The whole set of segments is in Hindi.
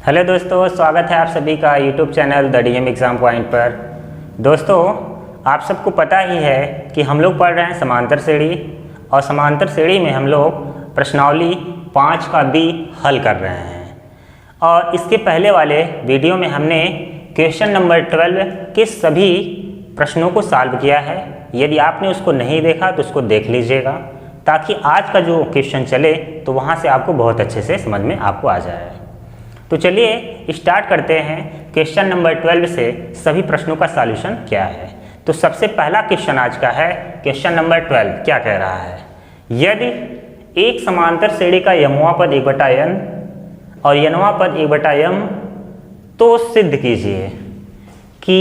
हेलो दोस्तों, स्वागत है आप सभी का YouTube channel the DM exam point पर। दोस्तों, आप सबको पता ही है कि हम लोग पढ़ रहे हैं समांतर श्रेणी, और समांतर श्रेणी में हम लोग प्रश्नावली 5 का बी हल कर रहे हैं। और इसके पहले वाले वीडियो में हमने क्वेश्चन नंबर 12 के सभी प्रश्नों को सॉल्व किया है। यदि आपने उसको नहीं देखा तो उसको देख लीजिएगा, ताकि आज का जो क्वेश्चन चले तो वहाँ से आपको बहुत अच्छे से समझ में आपको आ जाए। तो चलिए स्टार्ट करते हैं। क्वेश्चन नंबर 12 से सभी प्रश्नों का सॉल्यूशन क्या है। तो सबसे पहला क्वेश्चन आज का है क्वेश्चन नंबर 12। क्या कह रहा है? यदि एक समांतर श्रेणी का यमुआ पद 1/n और यनवा पद 1/m, तो सिद्ध कीजिए कि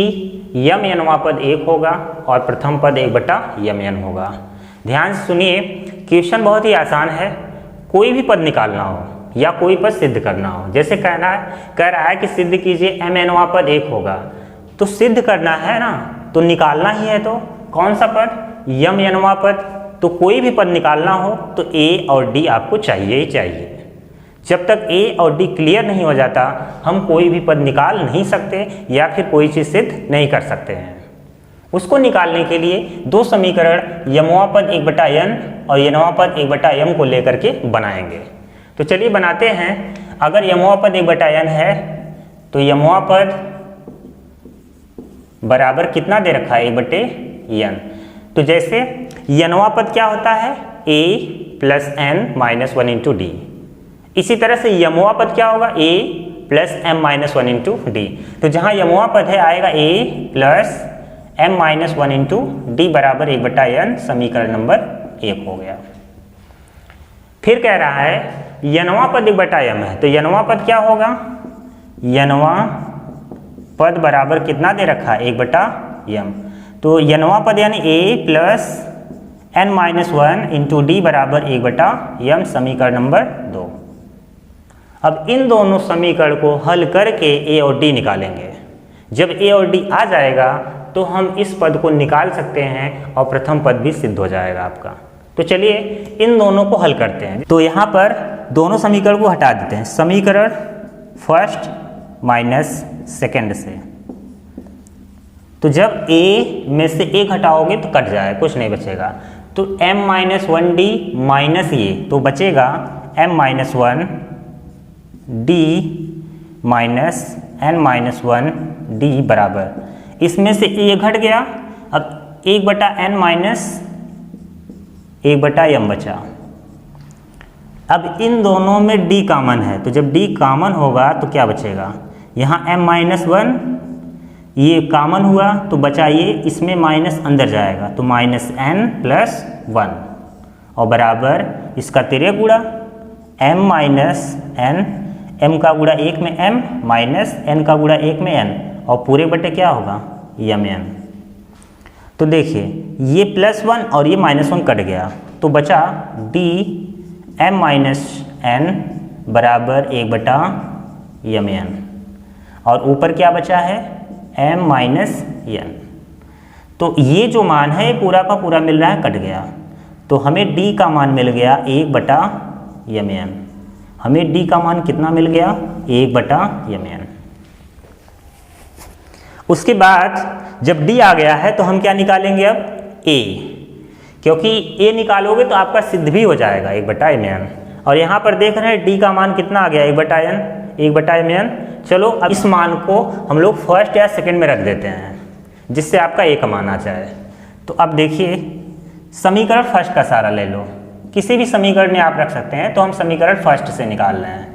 यम यनवा पद 1 होगा और प्रथम पद 1/mn होगा। ध्यान से सुनिए, क्वेश्चन बहुत ही आसान है। कोई भी पद निकालना हो या कोई पद सिद्ध करना हो, जैसे कह रहा है कि सिद्ध कीजिए m nवा पद 1 होगा, तो सिद्ध करना है ना, तो निकालना ही है। तो कौन सा पद? यम nवा पद। तो कोई भी पद निकालना हो तो a और d आपको चाहिए ही चाहिए। जब तक a और d क्लियर नहीं हो जाता हम कोई भी पद निकाल नहीं सकते या फिर कोई चीज़ सिद्ध नहीं कर सकते हैं। उसको निकालने के लिए दो समीकरण यमवा पद 1/n और यनवा पद 1/m को लेकर के बनाएंगे। तो चलिए बनाते हैं। अगर यमवा पद 1/n है तो यमवा पद बराबर कितना दे रखा है? 1/n। तो जैसे यनवा पद क्या होता है? a + n - 1 × d। इसी तरह से यमवा पद क्या होगा? a + m - 1 × d। तो जहाँ यमवा पद है आएगा a + m - 1 × d बराबर 1/n। समीकरण नंबर 1 हो गया। फिर कह रहा है यनवा पद 1/m है, तो यनवा पद क्या होगा? यनवा पद बराबर कितना दे रखा है? 1/m। तो यनवा पद यानी a + n - 1 × d बराबर 1/m। समीकरण नंबर 2। अब इन दोनों समीकरण को हल करके a और d निकालेंगे। जब a और d आ जाएगा तो हम इस पद को निकाल सकते हैं और प्रथम पद भी सिद्ध हो जाएगा आपका। तो चलिए इन दोनों को हल करते हैं। तो यहाँ पर दोनों समीकरण को हटा देते हैं। समीकरण फर्स्ट माइनस सेकेंड से, तो जब a में से एक हटाओगे तो कट जाए, कुछ नहीं बचेगा। तो m - 1d माइनस ये, तो बचेगा m - 1d minus n - 1d बराबर, इसमें से a घट गया। अब 1/n माइनस 1/m बचा। अब इन दोनों में d कॉमन है, तो जब d कॉमन होगा तो क्या बचेगा? यहाँ m - 1 ये कॉमन हुआ तो बचा ये, इसमें माइनस अंदर जाएगा तो -n + 1 और बराबर इसका तिर्य गुणा m - n, m का गुणा 1 में m माइनस n का गुणा 1 में n और पूरे बटे क्या होगा? mn। तो देखिए ये +1 और ये -1 कट गया तो बचा d m - n बराबर 1/mn और ऊपर क्या बचा है? m - n। तो ये जो मान है ये पूरा का पूरा मिल रहा है, कट गया। तो हमें d का मान मिल गया 1/mn। हमें d का मान कितना मिल गया? 1/mn। उसके बाद जब d आ गया है तो हम क्या निकालेंगे? अब a, क्योंकि a निकालोगे तो आपका सिद्ध भी हो जाएगा 1/mn। और यहाँ पर देख रहे हैं d का मान कितना आ गया? 1/mn। चलो अब इस मान को हम लोग फर्स्ट या सेकंड में रख देते हैं, जिससे आपका a का मान आ जाए। तो अब देखिए समीकरण फर्स्ट का सारा ले लो, किसी भी समीकरण में आप रख सकते हैं। तो हम समीकरण फर्स्ट से निकाल रहे हैं।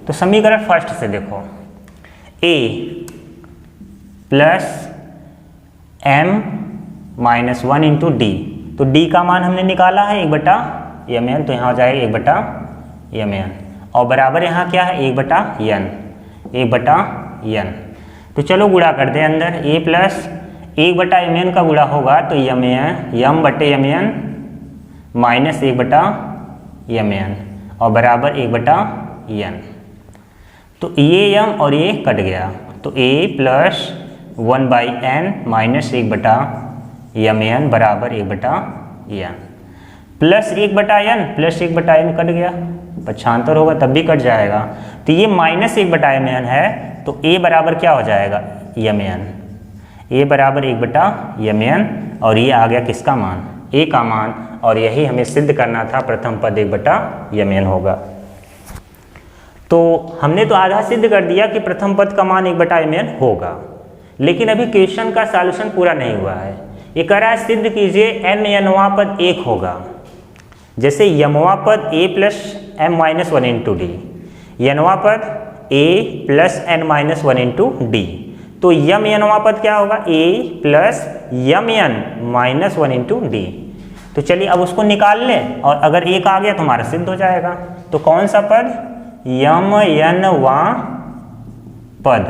तो समीकरण फर्स्ट से देखो, a + m - 1 × d। तो d का मान हमने निकाला है 1/mn, तो यहाँ हो जाएगा 1/mn और बराबर यहाँ क्या है? 1/n। तो चलो गुणा कर दें अंदर। a + 1/mn का गुणा होगा तो m/mn माइनस 1/mn और बराबर 1/n। तो ये m और ये कट गया तो a + 1/n माइनस 1/mn बराबर 1/n प्लस 1/n कट गया, पक्षांतर होगा तब भी कट जाएगा। तो ये -1/mn है, तो a बराबर क्या हो जाएगा, mn। a बराबर 1/mn और ये आ गया किसका मान, a का मान, और यही हमें सिद्ध करना था, प्रथम पद 1/mn होगा। तो हमने तो आधा सिद्ध कर दिया कि प्रथम पद का मान 1/mn होगा, लेकिन अभी क्वेश्चन का सॉल्यूशन पूरा नहीं हुआ है। ये कह रहा है सिद्ध कीजिए n पद 1 होगा, जैसे यमवा पद a plus m-1 into D, यनवा पद a plus n-1 into D, तो यनवा पद क्या होगा, a plus m-1 into D. तो चलिए अब उसको निकाल लें, और अगर 1 आ गया तो हमारा सिद्ध हो जाएगा। तो कौन सा पद, यमयनवा पद,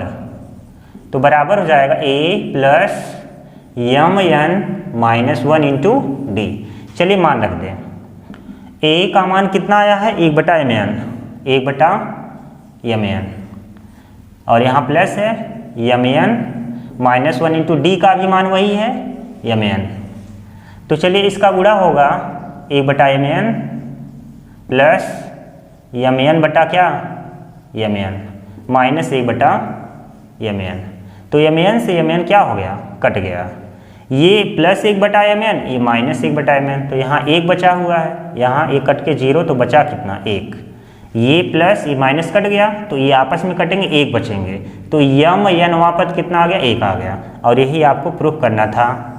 तो बराबर हो जाएगा a plus m-1 into D. चलिए मान रख दें, a का मान कितना आया है, 1/mn, 1/mn, और यहाँ प्लस है m-1 इंटू डी का भी मान वही है mn। तो चलिए इसका गुणा होगा 1/mn प्लस mn बटा क्या, mn माइनस 1/mn। तो mn से mn क्या हो गया, कट गया, ये प्लस 1/mn, ये माइनस 1/mn, तो यहाँ 1 बचा हुआ है, यहाँ 1 कट के 0, तो बचा कितना, 1। ये प्लस ये माइनस कट गया, तो ये आपस में कटेंगे, 1 बचेंगे, तो यनवा पद कितना आ गया, 1 आ गया, और यही आपको प्रूफ करना था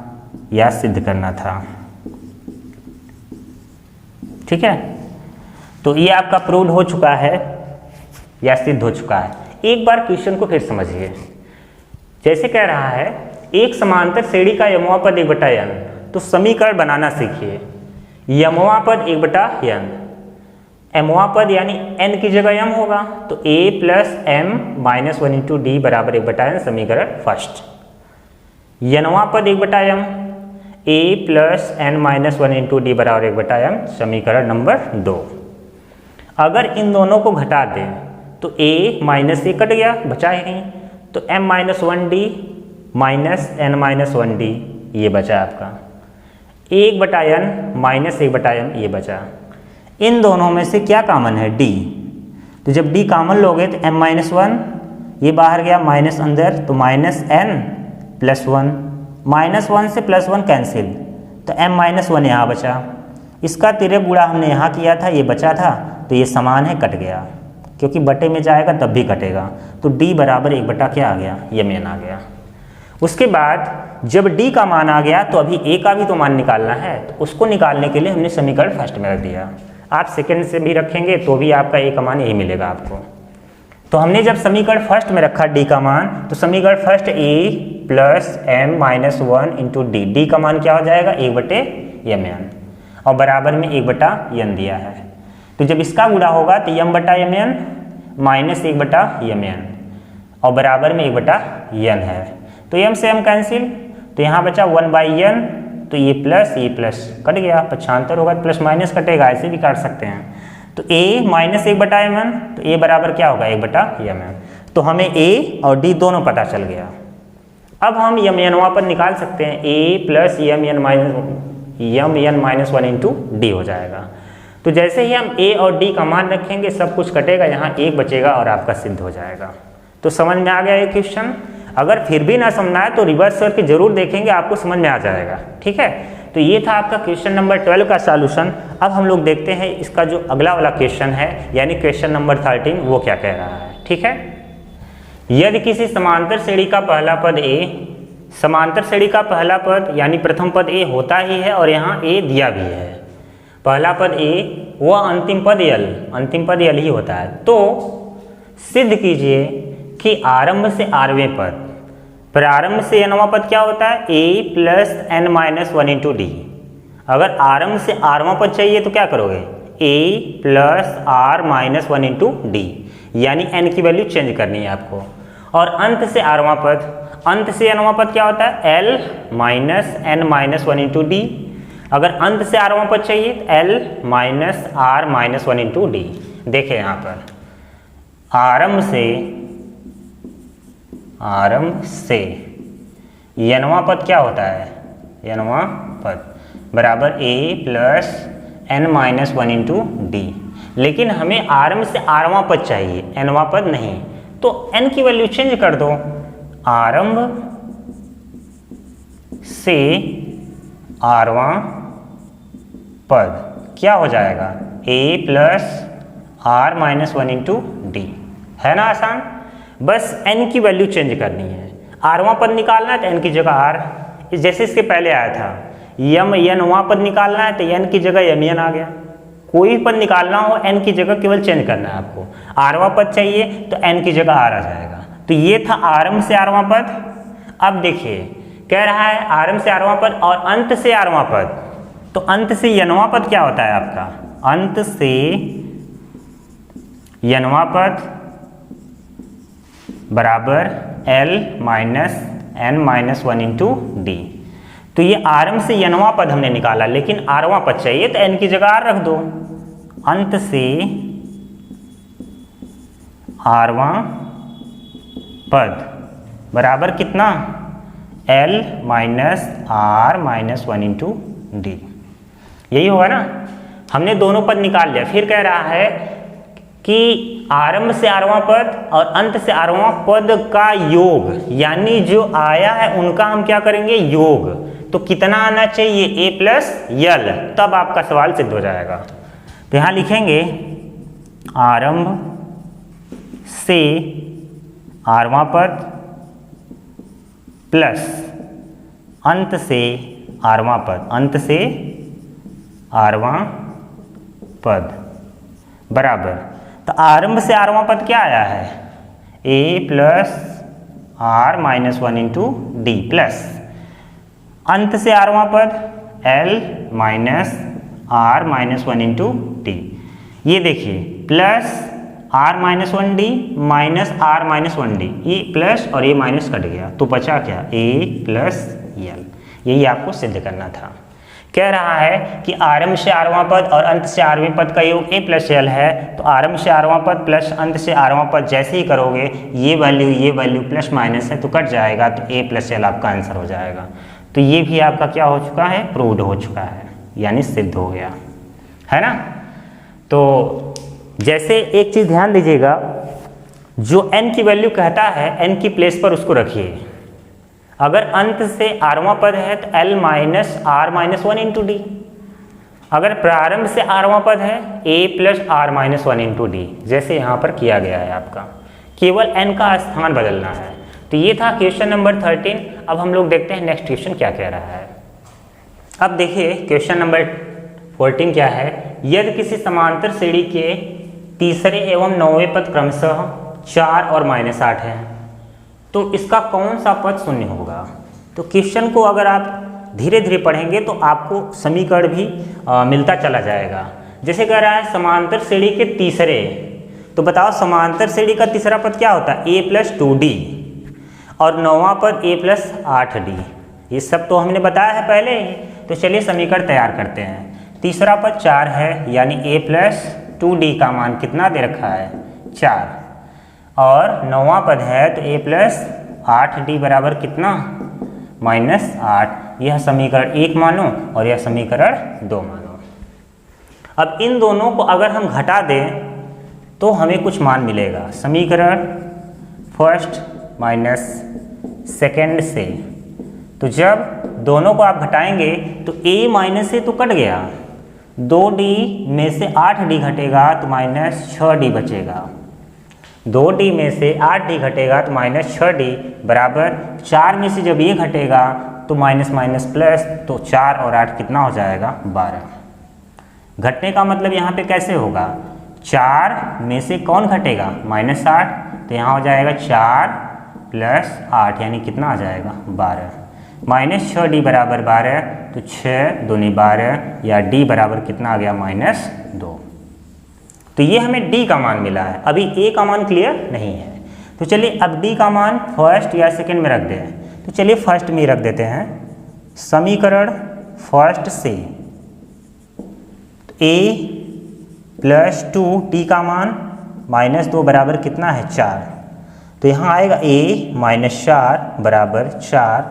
या सिद्ध करना था। ठीक है, तो ये आपका प्रूव हो चुका है या सिद्ध हो चुका है। एक बार क्वेश्चन को फिर समझिए, जैसे कह रहा है एक समांतर श्रेणी का यमवा पद 1/n, तो समीकरण बनाना सीखिए। यमवा पद 1/n, एमवा पद यानी n की जगह m होगा, तो a plus m-1 into D बराबर 1/n, समीकरण फर्स्ट। यनवा पद 1/m, a plus n-1 into D बराबर 1/m, समीकरण नंबर 2। अगर इन दोनों को घटा दें तो a माइनस a कट गया, बचा ही नहीं, तो m-1d माइनस n-1d ये बचा आपका, 1/n माइनस 1/m ये बचा। इन दोनों में से क्या कॉमन है, d, तो जब d कॉमन लोगे तो m-1 ये बाहर गया, माइनस अंदर, तो माइनस n प्लस 1, -1 से +1 कैंसिल, तो m-1 यहाँ बचा। इसका तिर्यक गुणा हमने यहाँ किया था, ये बचा था, तो ये समान है, कट गया, क्योंकि बटे में जाएगा तब भी कटेगा, तो d बराबर 1 क्या आ गया, mn आ गया। उसके बाद जब d का मान आ गया तो अभी a का भी तो मान निकालना है, तो उसको निकालने के लिए हमने समीकरण फर्स्ट में रख दिया। आप सेकंड से भी रखेंगे तो भी आपका a का मान यही मिलेगा आपको। तो हमने जब समीकरण फर्स्ट में रखा d का मान, तो समीकरण first a plus m-1 into D, D का मान क्या हो जाएगा, 1/mn, और बराबर में 1/n दिया है। तो जब इसका गुणा होगा तो m/mn माइनस 1/mn, और बराबर में 1/n है, तो m से m कैंसिल, तो यहाँ बचा 1/n, तो ये प्लस कट गया, पक्षांतर होगा तो प्लस माइनस कटेगा, ऐसे भी काट सकते हैं। तो a माइनस 1/mn, तो a बराबर क्या होगा, 1/mn। तो हमें a और d दोनों पता चल गया। अब हम यमयनवा पर निकाल सकते हैं, a plus m-1 into D हो जाएगा। तो जैसे ही हम a और d का मान रखेंगे सब कुछ कटेगा, यहाँ 1 बचेगा और आपका सिद्ध हो जाएगा। तो समझ में आ गया ये क्वेश्चन। अगर फिर भी ना समझना है तो रिवर्स करके जरूर देखेंगे, आपको समझ में आ जाएगा। ठीक है, तो ये था आपका क्वेश्चन नंबर 12 का सॉल्यूशन। अब हम लोग देखते हैं इसका जो अगला वाला क्वेश्चन है, यानी क्वेश्चन नंबर 13, वो क्या कह रहा है। ठीक है, यदि किसी समांतर श्रेणी का पहला पद a, समांतर श्रेणी का पहला पद यानी प्रथम पद a होता ही है और यहाँ a दिया भी है, पहला पद a वह अंतिम पद l ही होता है, तो सिद्ध कीजिए कि आरंभ से आरवें पद, प्रारंभ से nवां पद क्या होता है, a plus n-1 into d. अगर आरंभ से आरवां पद चाहिए तो क्या करोगे, a plus r-1 into D, यानी n की वैल्यू चेंज करनी है आपको। और अंत से आरवां पद, अंत से nवां पद क्या होता है, l minus n-1 into d. अगर अंत से आरवां पद चाहिए तो l minus r-1 into D. देखिए यहाँ पर आरंभ से यनवा पद क्या होता है, यनवा पद बराबर a plus n-1 into D. लेकिन हमें आरंभ से आरवां पद चाहिए, nवां पद नहीं। तो n की वैल्यू चेंज कर दो, आरंभ से आरवां पद क्या हो जाएगा, a plus r minus 1 into d, है ना आसान। बस n की वैल्यू चेंज करनी है, आरवां पद निकालना है तो n की जगह r, जैसे इसके पहले आया था यम यनवां पद निकालना है तो n की जगह यम यन आ गया। कोई भी पद निकालना हो n की जगह केवल चेंज करना है आपको, आरवां पद चाहिए तो n की जगह r आ जाएगा। तो ये था आरंभ से आरवां पद। अब देखिए कह रहा है आरंभ से आरवां पद और अंत से आरवां पद, तो अंत से यनवां पद क्या होता है आपका, अंत से यनवां पद बराबर l minus n minus 1 into D. तो ये आरंभ से यनवां पद हमने निकाला, लेकिन आरवां पद चाहिए तो n की जगह r रख दो। अंत से आरवां पद बराबर कितना, l minus r minus 1 into D, यही होगा ना। हमने दोनों पद निकाल लिया। फिर कह रहा है कि आरंभ से आरवां पद और अंत से आरवां पद का योग, यानी जो आया है उनका हम क्या करेंगे, योग। तो कितना आना चाहिए, a प्लस यल, तब आपका सवाल सिद्ध हो जाएगा। तो यहाँ लिखेंगे आरंभ से आरवां पद प्लस अंत से आरवां पद, अंत से आरवां पद बराबर, तो आरंभ से आरवां पद क्या आया है, a plus r minus 1 into d plus अंत से आरवां पद l minus r minus 1 into D. ये देखिए plus r minus 1 d minus r minus 1 d, ये प्लस और ये माइनस कट गया तो बचा क्या, a प्लस यल। यही आपको सिद्ध करना था। कह रहा है कि आरंभ से आरवां पद और अंत से आरवें पद का योग a प्लस यल है, तो आरंभ से आरवां पद प्लस अंत से आरवां पद जैसे ही करोगे ये वैल्यू प्लस माइनस है तो कट जाएगा, तो a प्लस यल आपका आंसर हो जाएगा। तो ये भी आपका क्या हो चुका है, प्रूव्ड हो चुका है, यानी सिद्ध हो गया, है ना। तो जैसे एक चीज़ ध्यान दीजिएगा, जो n की वैल्यू कहता है n की प्लेस पर उसको रखिए। अगर अंत से आरवां पद है तो l minus r minus 1 into d, अगर प्रारंभ से आरवां पद है a plus r minus 1 into d, जैसे यहाँ पर किया गया है आपका, केवल n का स्थान बदलना है। तो ये था क्वेश्चन नंबर 13। अब हम लोग देखते हैं नेक्स्ट क्वेश्चन क्या कह रहा है। अब देखिए क्वेश्चन नंबर 14 क्या है, यदि किसी समांतर श्रेणी के तीसरे एवं नौवें पद क्रमशः 4 और -8 हैं तो इसका कौन सा पद शून्य होगा। तो क्वेश्चन को अगर आप धीरे धीरे पढ़ेंगे तो आपको समीकरण भी मिलता चला जाएगा। जैसे कह रहा है समांतर श्रेणी के तीसरे, तो बताओ समांतर श्रेणी का तीसरा पद क्या होता है, a प्लस 2d, और नौवां पद a प्लस 8d। ये सब तो हमने बताया है पहले ही। तो चलिए समीकरण तैयार करते हैं। तीसरा पद 4 है, यानी a प्लस 2d का मान कितना दे रखा है, 4, और नौवां पद है तो a प्लस 8d बराबर कितना, -8। यह समीकरण 1 मानो और यह समीकरण 2 मानो। अब इन दोनों को अगर हम घटा दें तो हमें कुछ मान मिलेगा। समीकरण फर्स्ट माइनस सेकेंड से, तो जब दोनों को आप घटाएंगे तो a माइनस से तो कट गया, 2d में से 8d घटेगा तो -6d बचेगा, 2d में से 8d घटेगा तो -6d बराबर 4 में से जब ये घटेगा तो माइनस माइनस प्लस, तो 4 और 8 कितना हो जाएगा, 12। घटने का मतलब यहाँ पे कैसे होगा, 4 में से कौन घटेगा, -8, तो यहाँ हो जाएगा 4 प्लस 8 यानी कितना आ जाएगा, 12। -6d बराबर 12, तो 6 दूनी 12 या d बराबर कितना आ गया, -2। तो ये हमें d का मान मिला है। अभी a का मान क्लियर नहीं है, तो चलिए अब d का मान फर्स्ट या सेकंड में रख दें। तो चलिए फर्स्ट में ही रख देते हैं। समीकरण फर्स्ट से a प्लस 2d का मान -2 बराबर कितना है, 4। तो यहाँ आएगा a -4 बराबर 4,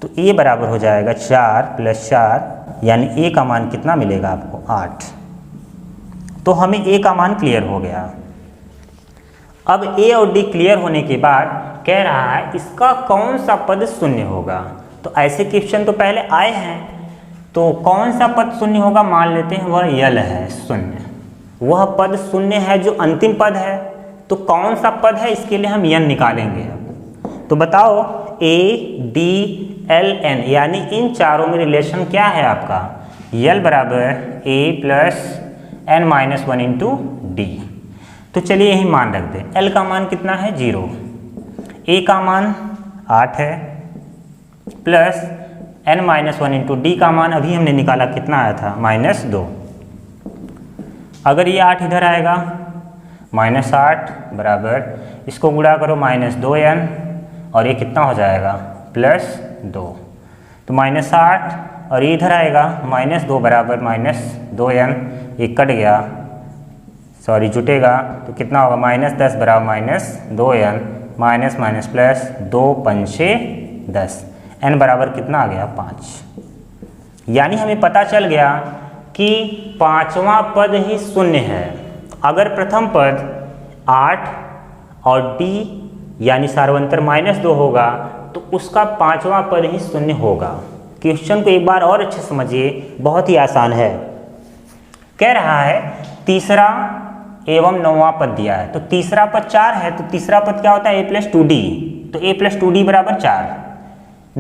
तो a बराबर हो जाएगा 4 प्लस 4, यानी a का मान कितना मिलेगा आपको, 8। तो हमें ए का मान क्लियर हो गया। अब ए और डी क्लियर होने के बाद कह रहा है इसका कौन सा पद शून्य होगा। तो ऐसे क्वेश्चन तो पहले आए हैं, तो कौन सा पद शून्य होगा, मान लेते हैं वह यल है शून्य, वह पद शून्य है जो अंतिम पद है। तो कौन सा पद है, इसके लिए हम यन निकालेंगे। तो बताओ ए डी एल एन, यानी इन चारों में रिलेशन क्या है आपका, यल बराबर A plus N minus one into D. तो चलिए यही मान रख दें। एल का मान कितना है 0, ए का मान 8 है, plus N minus one into d का मान अभी हमने निकाला कितना आया था -2। अगर ये 8 इधर आएगा -8 बराबर इसको गुणा करो -2n, और ये कितना हो जाएगा +2। तो -8 और ये इधर आएगा -2 बराबर -2n, ये कट गया, सॉरी जुटेगा, तो कितना होगा -10 बराबर -2n, माइनस माइनस प्लस 2 पंचे 10, n बराबर कितना आ गया 5। यानी हमें पता चल गया कि पांचवा पद ही शून्य है। अगर प्रथम पद 8 और d यानी सार्वंतर -2 होगा तो उसका पांचवा पद ही शून्य होगा। क्वेश्चन को एक बार और अच्छे समझिए, बहुत ही आसान है। कह रहा है तीसरा एवं नौवां पद दिया है, तो तीसरा पद 4 है, तो तीसरा पद क्या होता है a + 2d, तो a + 2d बराबर 4।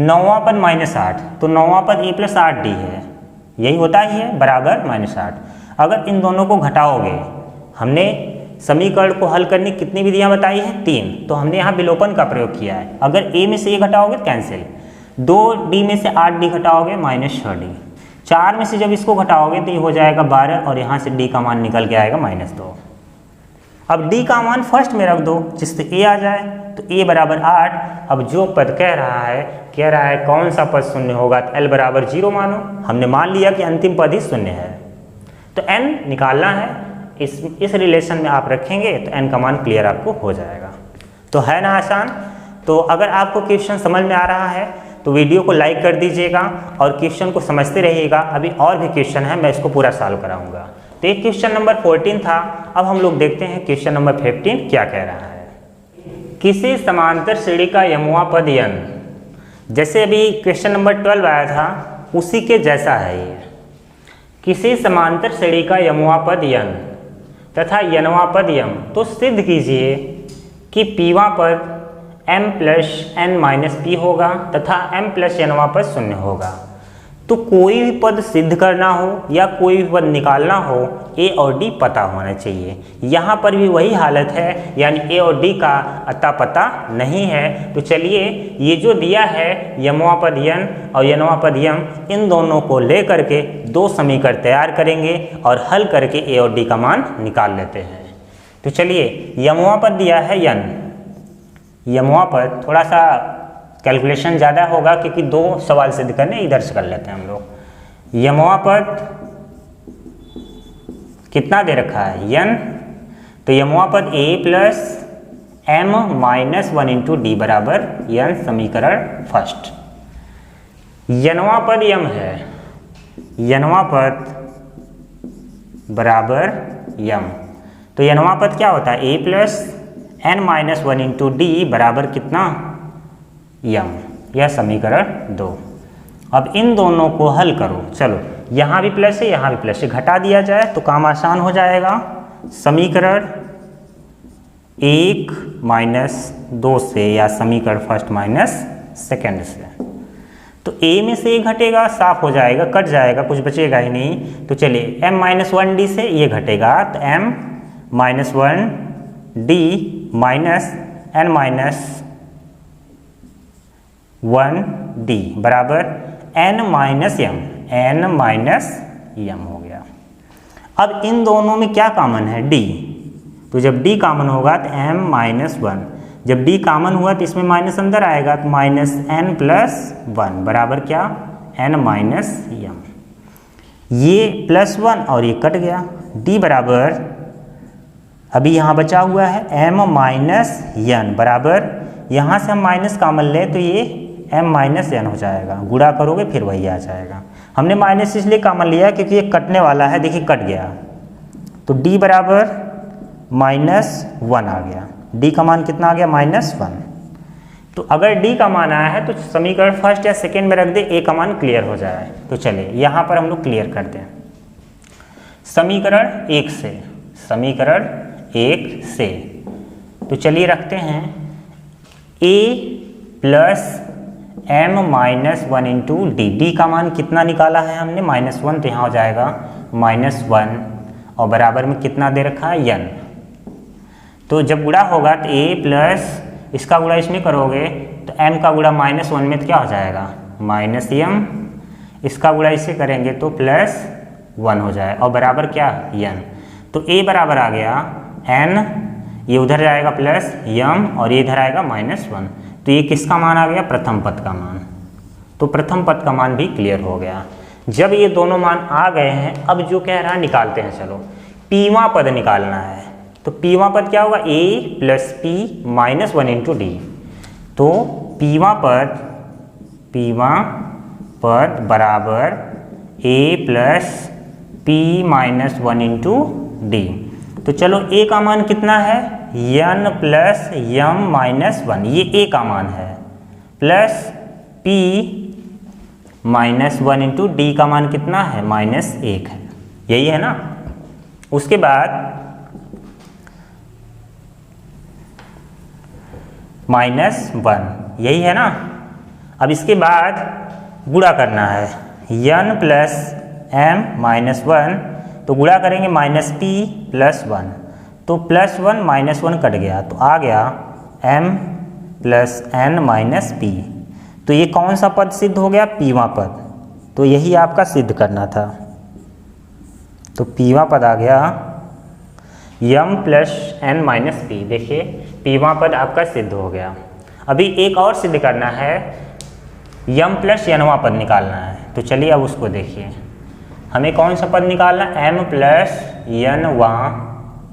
नौवां पद -8, तो नौवां पद a + 8d है, यही होता ही है, बराबर -8। अगर इन दोनों को घटाओगे, हमने समीकरण को हल करने की कितनी विधियां बताई हैं 3, तो हमने यहाँ विलोपन का प्रयोग किया है। अगर a में से a घटाओगे कैंसिल, 2d में से 8d घटाओगे -6d, 4 में से जब इसको घटाओगे तो ये हो जाएगा 12, और यहाँ से d का मान निकल के आएगा -2। अब d का मान फर्स्ट में रख दो जिससे a आ जाए, तो a बराबर 8। अब जो पद कह रहा है कौन सा पद शून्य होगा, तो l बराबर 0 मानो। हमने मान लिया कि अंतिम पद ही शून्य है, तो n निकालना है। इस रिलेशन में आप रखेंगे तो n का मान क्लियर आपको हो जाएगा। तो है ना आसान। तो अगर आपको क्वेश्चन समझ में आ रहा है तो वीडियो को लाइक कर दीजिएगा और क्वेश्चन को समझते रहिएगा। अभी और भी क्वेश्चन है, मैं इसको पूरा सॉल्व कराऊंगा। तो ये क्वेश्चन नंबर 14 था। अब हम लोग देखते हैं क्वेश्चन नंबर 15 क्या कह रहा है। किसी समांतर श्रेणी का यमुआ पद n, जैसे अभी क्वेश्चन नंबर 12 आया था उसी के जैसा है ये। किसी समांतर श्रेणी का यमुआ पद n तथा यनवा पद m, तो सिद्ध कीजिए कि पीवा पद m + n - p होगा तथा m + nवा पद शून्य होगा। तो कोई भी पद सिद्ध करना हो या कोई भी पद निकालना हो, a और d पता होना चाहिए। यहाँ पर भी वही हालत है, यानी a और d का अता पता नहीं है। तो चलिए ये जो दिया है यमवा पद n और यनवा पद m, इन दोनों को ले करके 2 समीकरण तैयार करेंगे और हल करके a और d का मान निकाल लेते हैं। तो चलिए यमवा पद दिया है n, यमवा पद थोड़ा सा कैलकुलेशन ज़्यादा होगा क्योंकि 2 सवाल सिद्ध करने, इधर से कर लेते हैं हम लोग। यमवा पद कितना दे रखा है n, तो यमवा पद a + m - 1 इंटू d बराबर n, समीकरण फर्स्ट। यनवा पद m है, यनवा पद बराबर m, तो यनवा पद क्या होता है a + n - 1 इंटू d बराबर कितना m, यह समीकरण 2। अब इन दोनों को हल करो। चलो यहाँ भी प्लस है, यहाँ भी प्लस है, घटा दिया जाए तो काम आसान हो जाएगा। समीकरण 1 - 2 से, या समीकरण फर्स्ट माइनस सेकेंड से, तो a में से a घटेगा, साफ हो जाएगा, कट जाएगा, कुछ बचेगा ही नहीं। तो चलिए m - 1d से ये घटेगा, तो m - 1d minus n - 1d बराबर n - m हो गया। अब इन दोनों में क्या कॉमन है d, तो जब d कॉमन होगा तो m - 1, जब d कॉमन हुआ तो इसमें माइनस अंदर आएगा, तो -n + 1 बराबर क्या n - m। ये +1 और ये कट गया, d बराबर अभी यहाँ बचा हुआ है m - n बराबर, यहाँ से हम माइनस कॉमन लें तो ये m - n हो जाएगा, गुणा करोगे फिर वही आ जाएगा। हमने माइनस इसलिए कॉमन लिया क्योंकि ये कटने वाला है, देखिए कट गया, तो d बराबर -1 आ गया। d का मान कितना आ गया? -1। तो अगर d का मान आया है तो समीकरण फर्स्ट या सेकेंड में रख दे, a का मान क्लियर हो जाए। तो चलिए यहाँ पर हम लोग क्लियर करते हैं। समीकरण 1 से तो चलिए रखते हैं a plus m minus 1 into D. D का मान कितना निकाला है हमने? -1, तो यहाँ हो जाएगा -1 और बराबर में कितना दे रखा है? n। तो जब गुणा होगा तो a प्लस इसका गुणा इसमें करोगे तो m का गुणा -1 में तो क्या हो जाएगा? -m। इसका गुणा इससे करेंगे तो +1 हो जाए और बराबर क्या? n। तो a बराबर आ गया n, ये उधर जाएगा +m और ये इधर आएगा -1। तो ये किसका मान आ गया? प्रथम पद का मान। तो प्रथम पद का मान भी क्लियर हो गया। जब ये दोनों मान आ गए हैं, अब जो कह रहा है निकालते हैं। चलो पीवा पद निकालना है। तो पीवा पद क्या होगा? a plus p minus 1 into D. तो पीवा पद बराबर a plus p minus 1 into D. तो चलो a का मान कितना है? n प्लस m माइनस 1, ये a का मान है, plus p minus 1 into d का मान कितना है? -1 है। यही है ना। उसके बाद -1, यही है ना। अब इसके बाद गुणा करना है n प्लस m माइनस 1, तो गुणा करेंगे -p प्लस 1, तो +1 -1 कट गया तो आ गया m plus n minus p। तो ये कौन सा पद सिद्ध हो गया? पीवा पद। तो यही आपका सिद्ध करना था। तो पीवा पद आ गया m plus n minus p। देखिए पीवा पद आपका सिद्ध हो गया। अभी एक और सिद्ध करना है, m प्लस nवा पद निकालना है। तो चलिए अब उसको देखिए। हमें कौन सा पद निकालना? m प्लस nवा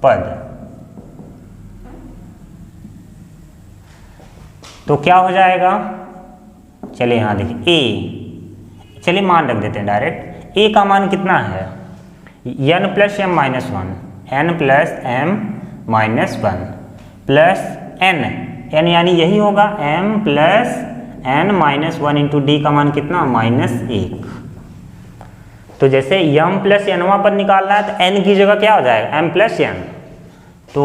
पद। तो क्या हो जाएगा? चलिए यहाँ देखिए a, चलिए मान रख देते हैं डायरेक्ट। a का मान कितना है? n plus m minus 1, n plus m minus 1 plus n यानी यही होगा m plus n minus 1 into d का मान कितना? -1। तो जैसे m प्लस nवा पद निकालना है तो n की जगह क्या हो जाएगा? m plus n। तो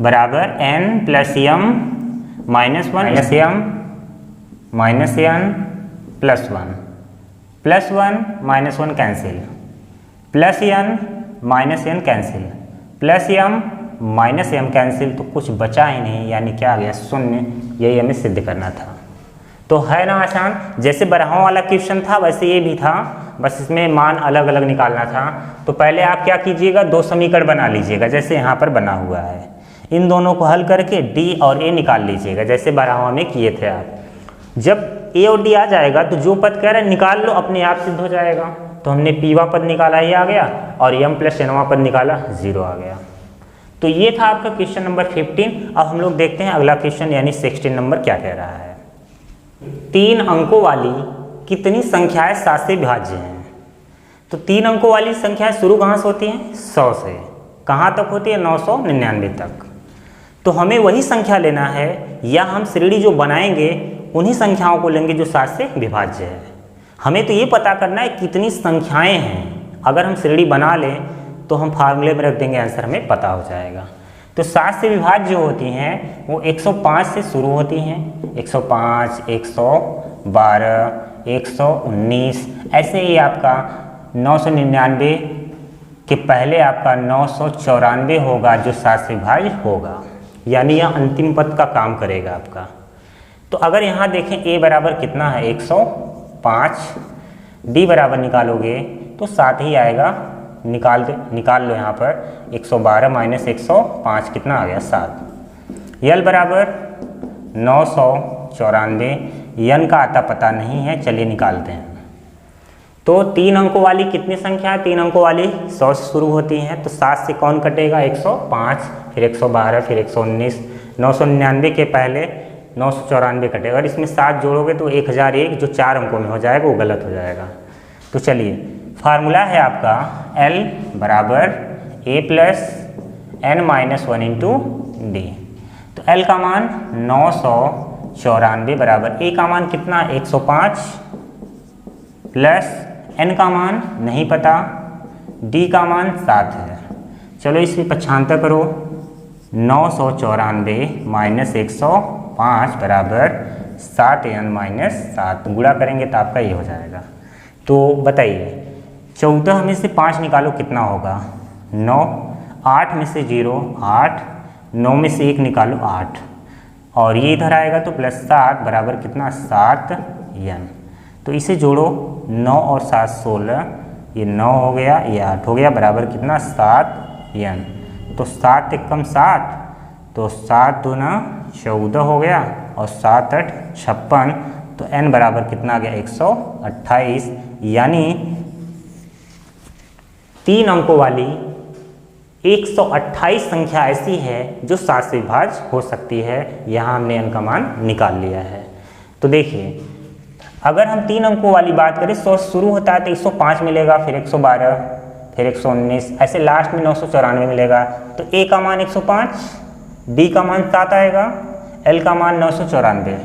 बराबर n plus m minus 1 m minus n plus 1 -1 cancel, plus n minus n cancel, plus m minus m cancel, तो कुछ बचा ही नहीं, यानी क्या आ गया? 0। यही हमें सिद्ध करना था। तो है ना आसान। जैसे बराहों वाला क्वेश्चन था वैसे ये भी था, बस इसमें मान अलग अलग निकालना था। तो पहले आप क्या कीजिएगा? 2 समीकरण बना लीजिएगा जैसे यहाँ पर बना हुआ है। इन दोनों को हल करके d और a निकाल लीजिएगा जैसे बराहों में किए थे आप। जब a और d आ जाएगा तो जो पद कह रहा है निकाल लो, अपने आप सिद्ध हो जाएगा। तो हमने पीवा पद निकाला, ये आ गया, और m प्लस nवा पद निकाला, 0 आ गया। तो ये था आपका क्वेश्चन नंबर 15। अब हम लोग देखते हैं अगला क्वेश्चन यानी 16 नंबर क्या कह रहा है। 3 अंकों वाली कितनी संख्याएं 7 से विभाज्य हैं? तो 3 अंकों वाली संख्याएं शुरू कहाँ से होती हैं? 100 से। कहाँ तक होती है? 999 तक। तो हमें वही संख्या लेना है, या हम श्रेणी जो बनाएंगे उन्हीं संख्याओं को लेंगे जो 7 से विभाज्य है। हमें तो ये पता करना है कितनी संख्याएं हैं। अगर हम श्रेणी बना लें तो हम फार्मूले में रख देंगे, आंसर हमें पता हो जाएगा। तो 7 से विभाज्य जो होती हैं वो 105 से शुरू होती हैं। 105, 112, 119, ऐसे ही आपका 999 के पहले आपका 994 होगा जो 7 से विभाज्य होगा, यानी यह अंतिम पद का काम करेगा आपका। तो अगर यहाँ देखें a बराबर कितना है? 105, d बराबर निकालोगे तो 7 ही आएगा। निकाल लो यहाँ पर 112 माइनस 105 कितना आ गया? 7। यल बराबर 994, यन का आता पता नहीं है, चलिए निकालते हैं। तो 3 अंकों वाली कितनी संख्या है? 3 अंकों वाली 100 से शुरू होती हैं। तो 7 से कौन कटेगा? 105, फिर 112, फिर 119, 999 के पहले 994 कटेगा। अगर इसमें 7 जोड़ोगे तो 1001 जो 4 अंकों में हो जाएगा वो गलत हो जाएगा। तो चलिए फार्मूला है आपका L बराबर A plus N minus 1 into D. तो एल का मान 994 बराबर ए का मान कितना 105 प्लस एन का मान नहीं पता, डी का मान 7 है। चलो इसमें पक्षांतर करो, 994 माइनस 105 बराबर 7n माइनस 7, गुणा करेंगे तो आपका ये हो जाएगा। तो बताइए 14 में से 5 निकालो कितना होगा 9, 8 में से 0 8, 9 में से 1 निकालो 8, और ये इधर आएगा तो प्लस 7 बराबर कितना 7n। तो इसे जोड़ो, 9 और 7 16, ये 9 हो गया, ये 8 हो गया, बराबर कितना 7n। तो 7 एक कम 7, तो 7 दूना 14 हो गया, और 7 8 56, तो n बराबर कितना आ गया 128। यानी 3 अंकों वाली 128 संख्या ऐसी है जो 7 से विभाज्य हो सकती है। यहाँ हमने n का मान निकाल लिया है। तो देखिए अगर हम 3 अंकों वाली बात करें, 100 शुरू होता है तो 105 मिलेगा, फिर 112, फिर 119, ऐसे लास्ट में 994 मिलेगा। तो a का मान 105, d का मान 7 आएगा, l का मान 994।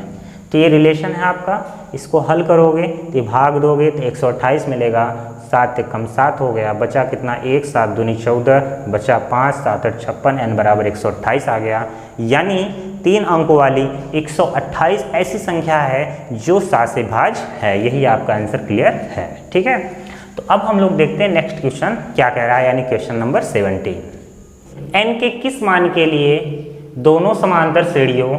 तो ये रिलेशन है आपका। इसको हल करोगे तो भाग दोगे तो 128 मिलेगा, 7 एक कम 7 हो गया, बचा कितना 1, 7 दूनी 14, बचा 5, 7 8 56, n बराबर 128 आ गया। यानी 3 अंकों वाली 128 ऐसी संख्या है जो 7 से भाज्य है। यही आपका आंसर क्लियर है। ठीक है, तो अब हम लोग देखते हैं नेक्स्ट क्वेश्चन क्या कह रहा है, यानी क्वेश्चन नंबर 17। n के किस मान के लिए दोनों समांतर श्रेणियों,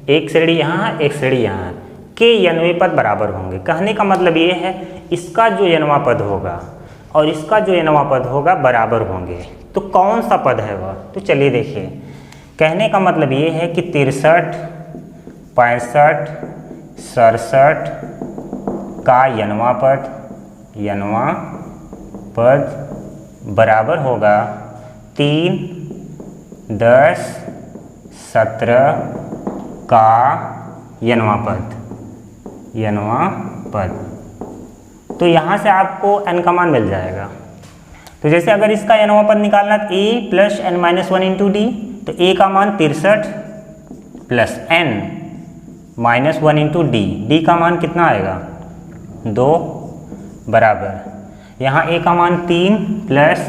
एक श्रेणी यहाँ एक श्रेणी यहाँ, के यनवे पद बराबर होंगे। कहने का मतलब ये है इसका जो यनवा पद होगा और इसका जो यनवा पद होगा बराबर होंगे। तो कौन सा पद है वह, तो चलिए देखिए। कहने का मतलब ये है कि 63, 65, 67 का यनवा पद बराबर होगा 3, 10, 17 का यनवा पद। तो यहाँ से आपको n का मान मिल जाएगा। तो जैसे अगर इसका यनवा पद निकालना है a plus n minus 1 into D, तो a का मान 63 plus n minus 1 into d का मान कितना आएगा 2 बराबर, यहाँ a का मान 3 plus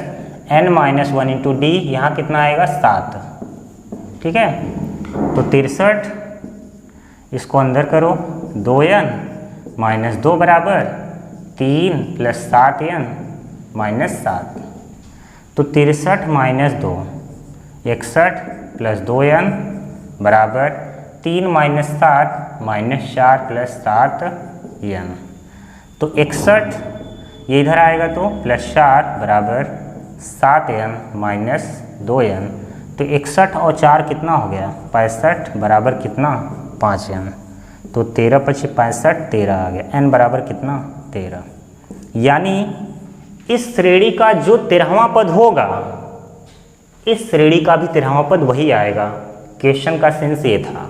n minus 1 into D, यहाँ कितना आएगा 7। ठीक है, तो 63, इसको अंदर करो, 2n माइनस 2 बराबर 3 प्लस 7n माइनस 7। तो 63 माइनस 2 61 प्लस 2n बराबर 3 माइनस 7 माइनस 4 प्लस 7n। तो 61 ये इधर आएगा तो प्लस 4 बराबर 7n माइनस 2n। तो 61 और 4 कितना हो गया 65 बराबर कितना 5n। तो 13 पची 65, 13 आ गया, n बराबर कितना 13। यानी इस श्रेणी का जो 13वां पद होगा, इस श्रेणी का भी 13वां पद वही आएगा। क्वेश्चन का सेंस ये था।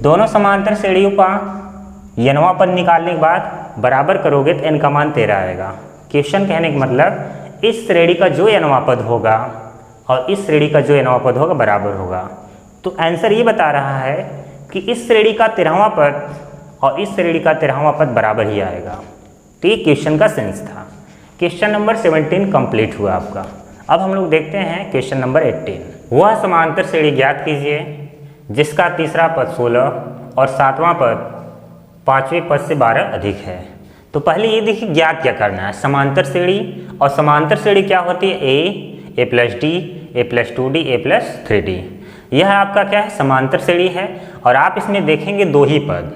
दोनों समांतर श्रेणियों का यनवा पद निकालने के बाद बराबर करोगे तो n का मान 13 आएगा। क्वेश्चन कहने का मतलब इस श्रेणी का जो यनवा पद होगा और इस श्रेणी का जो यनवा पद होगा बराबर होगा। तो आंसर ये बता रहा है कि इस श्रेणी का 13वां पद और इस श्रेणी का 13वां पद बराबर ही आएगा। तो ये क्वेश्चन का सेंस था। क्वेश्चन नंबर 17 कंप्लीट हुआ आपका। अब हम लोग देखते हैं क्वेश्चन नंबर 18। वह समांतर श्रेणी ज्ञात कीजिए जिसका तीसरा पद 16 और 7वां पद 5वें पद से 12 अधिक है। तो पहले ये देखिए ज्ञात क्या करना है, समांतर श्रेणी। और समांतर श्रेणी क्या होती है, a plus D, a plus 2d, a plus 3d। यह आपका क्या है समांतर श्रेणी है। और आप इसमें देखेंगे 2 ही पद,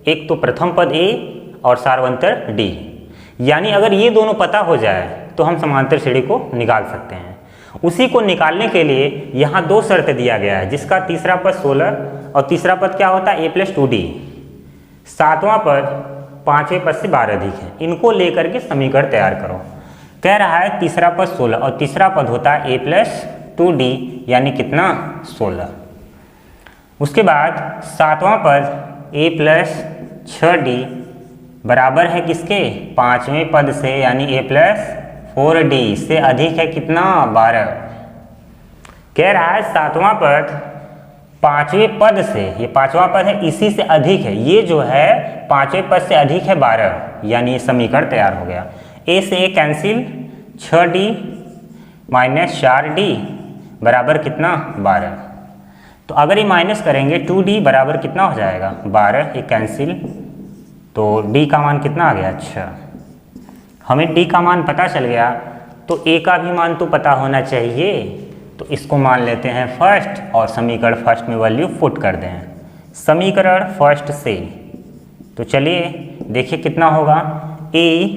एक तो प्रथम पद a और सार्वंतर d। यानी अगर ये दोनों पता हो जाए तो हम समांतर श्रेणी को निकाल सकते हैं। उसी को निकालने के लिए यहाँ 2 शर्त दिया गया है, जिसका तीसरा पद 16 और तीसरा पद क्या होता है a प्लस 2d, 7वां पद 5वें पद से 12 अधिक है। इनको लेकर के समीकरण तैयार करो। कह रहा है तीसरा पद 16 और तीसरा पद होता है a प्लस 2d, यानी कितना 16। उसके बाद 7वां पद a प्लस 6d बराबर है किसके 5वें पद से, यानी a प्लस 4D से अधिक है कितना 12। कह रहा है सातवां पद पांचवें पद से, ये पांचवा पद है इसी से अधिक है, ये जो है पांचवें पद से अधिक है 12, यानी ये समीकरण तैयार हो गया। ए से ए कैंसिल, 6D माइनस 4D बराबर कितना 12। तो अगर ये माइनस करेंगे 2D बराबर कितना हो जाएगा 12, ये कैंसिल, तो D का मान कितना आ गया 6। हमें D का मान पता चल गया तो A का भी मान तो पता होना चाहिए, तो इसको मान लेते हैं फर्स्ट और समीकरण फर्स्ट में वैल्यू पुट कर दें समीकरण फर्स्ट से। तो चलिए देखिए कितना होगा, A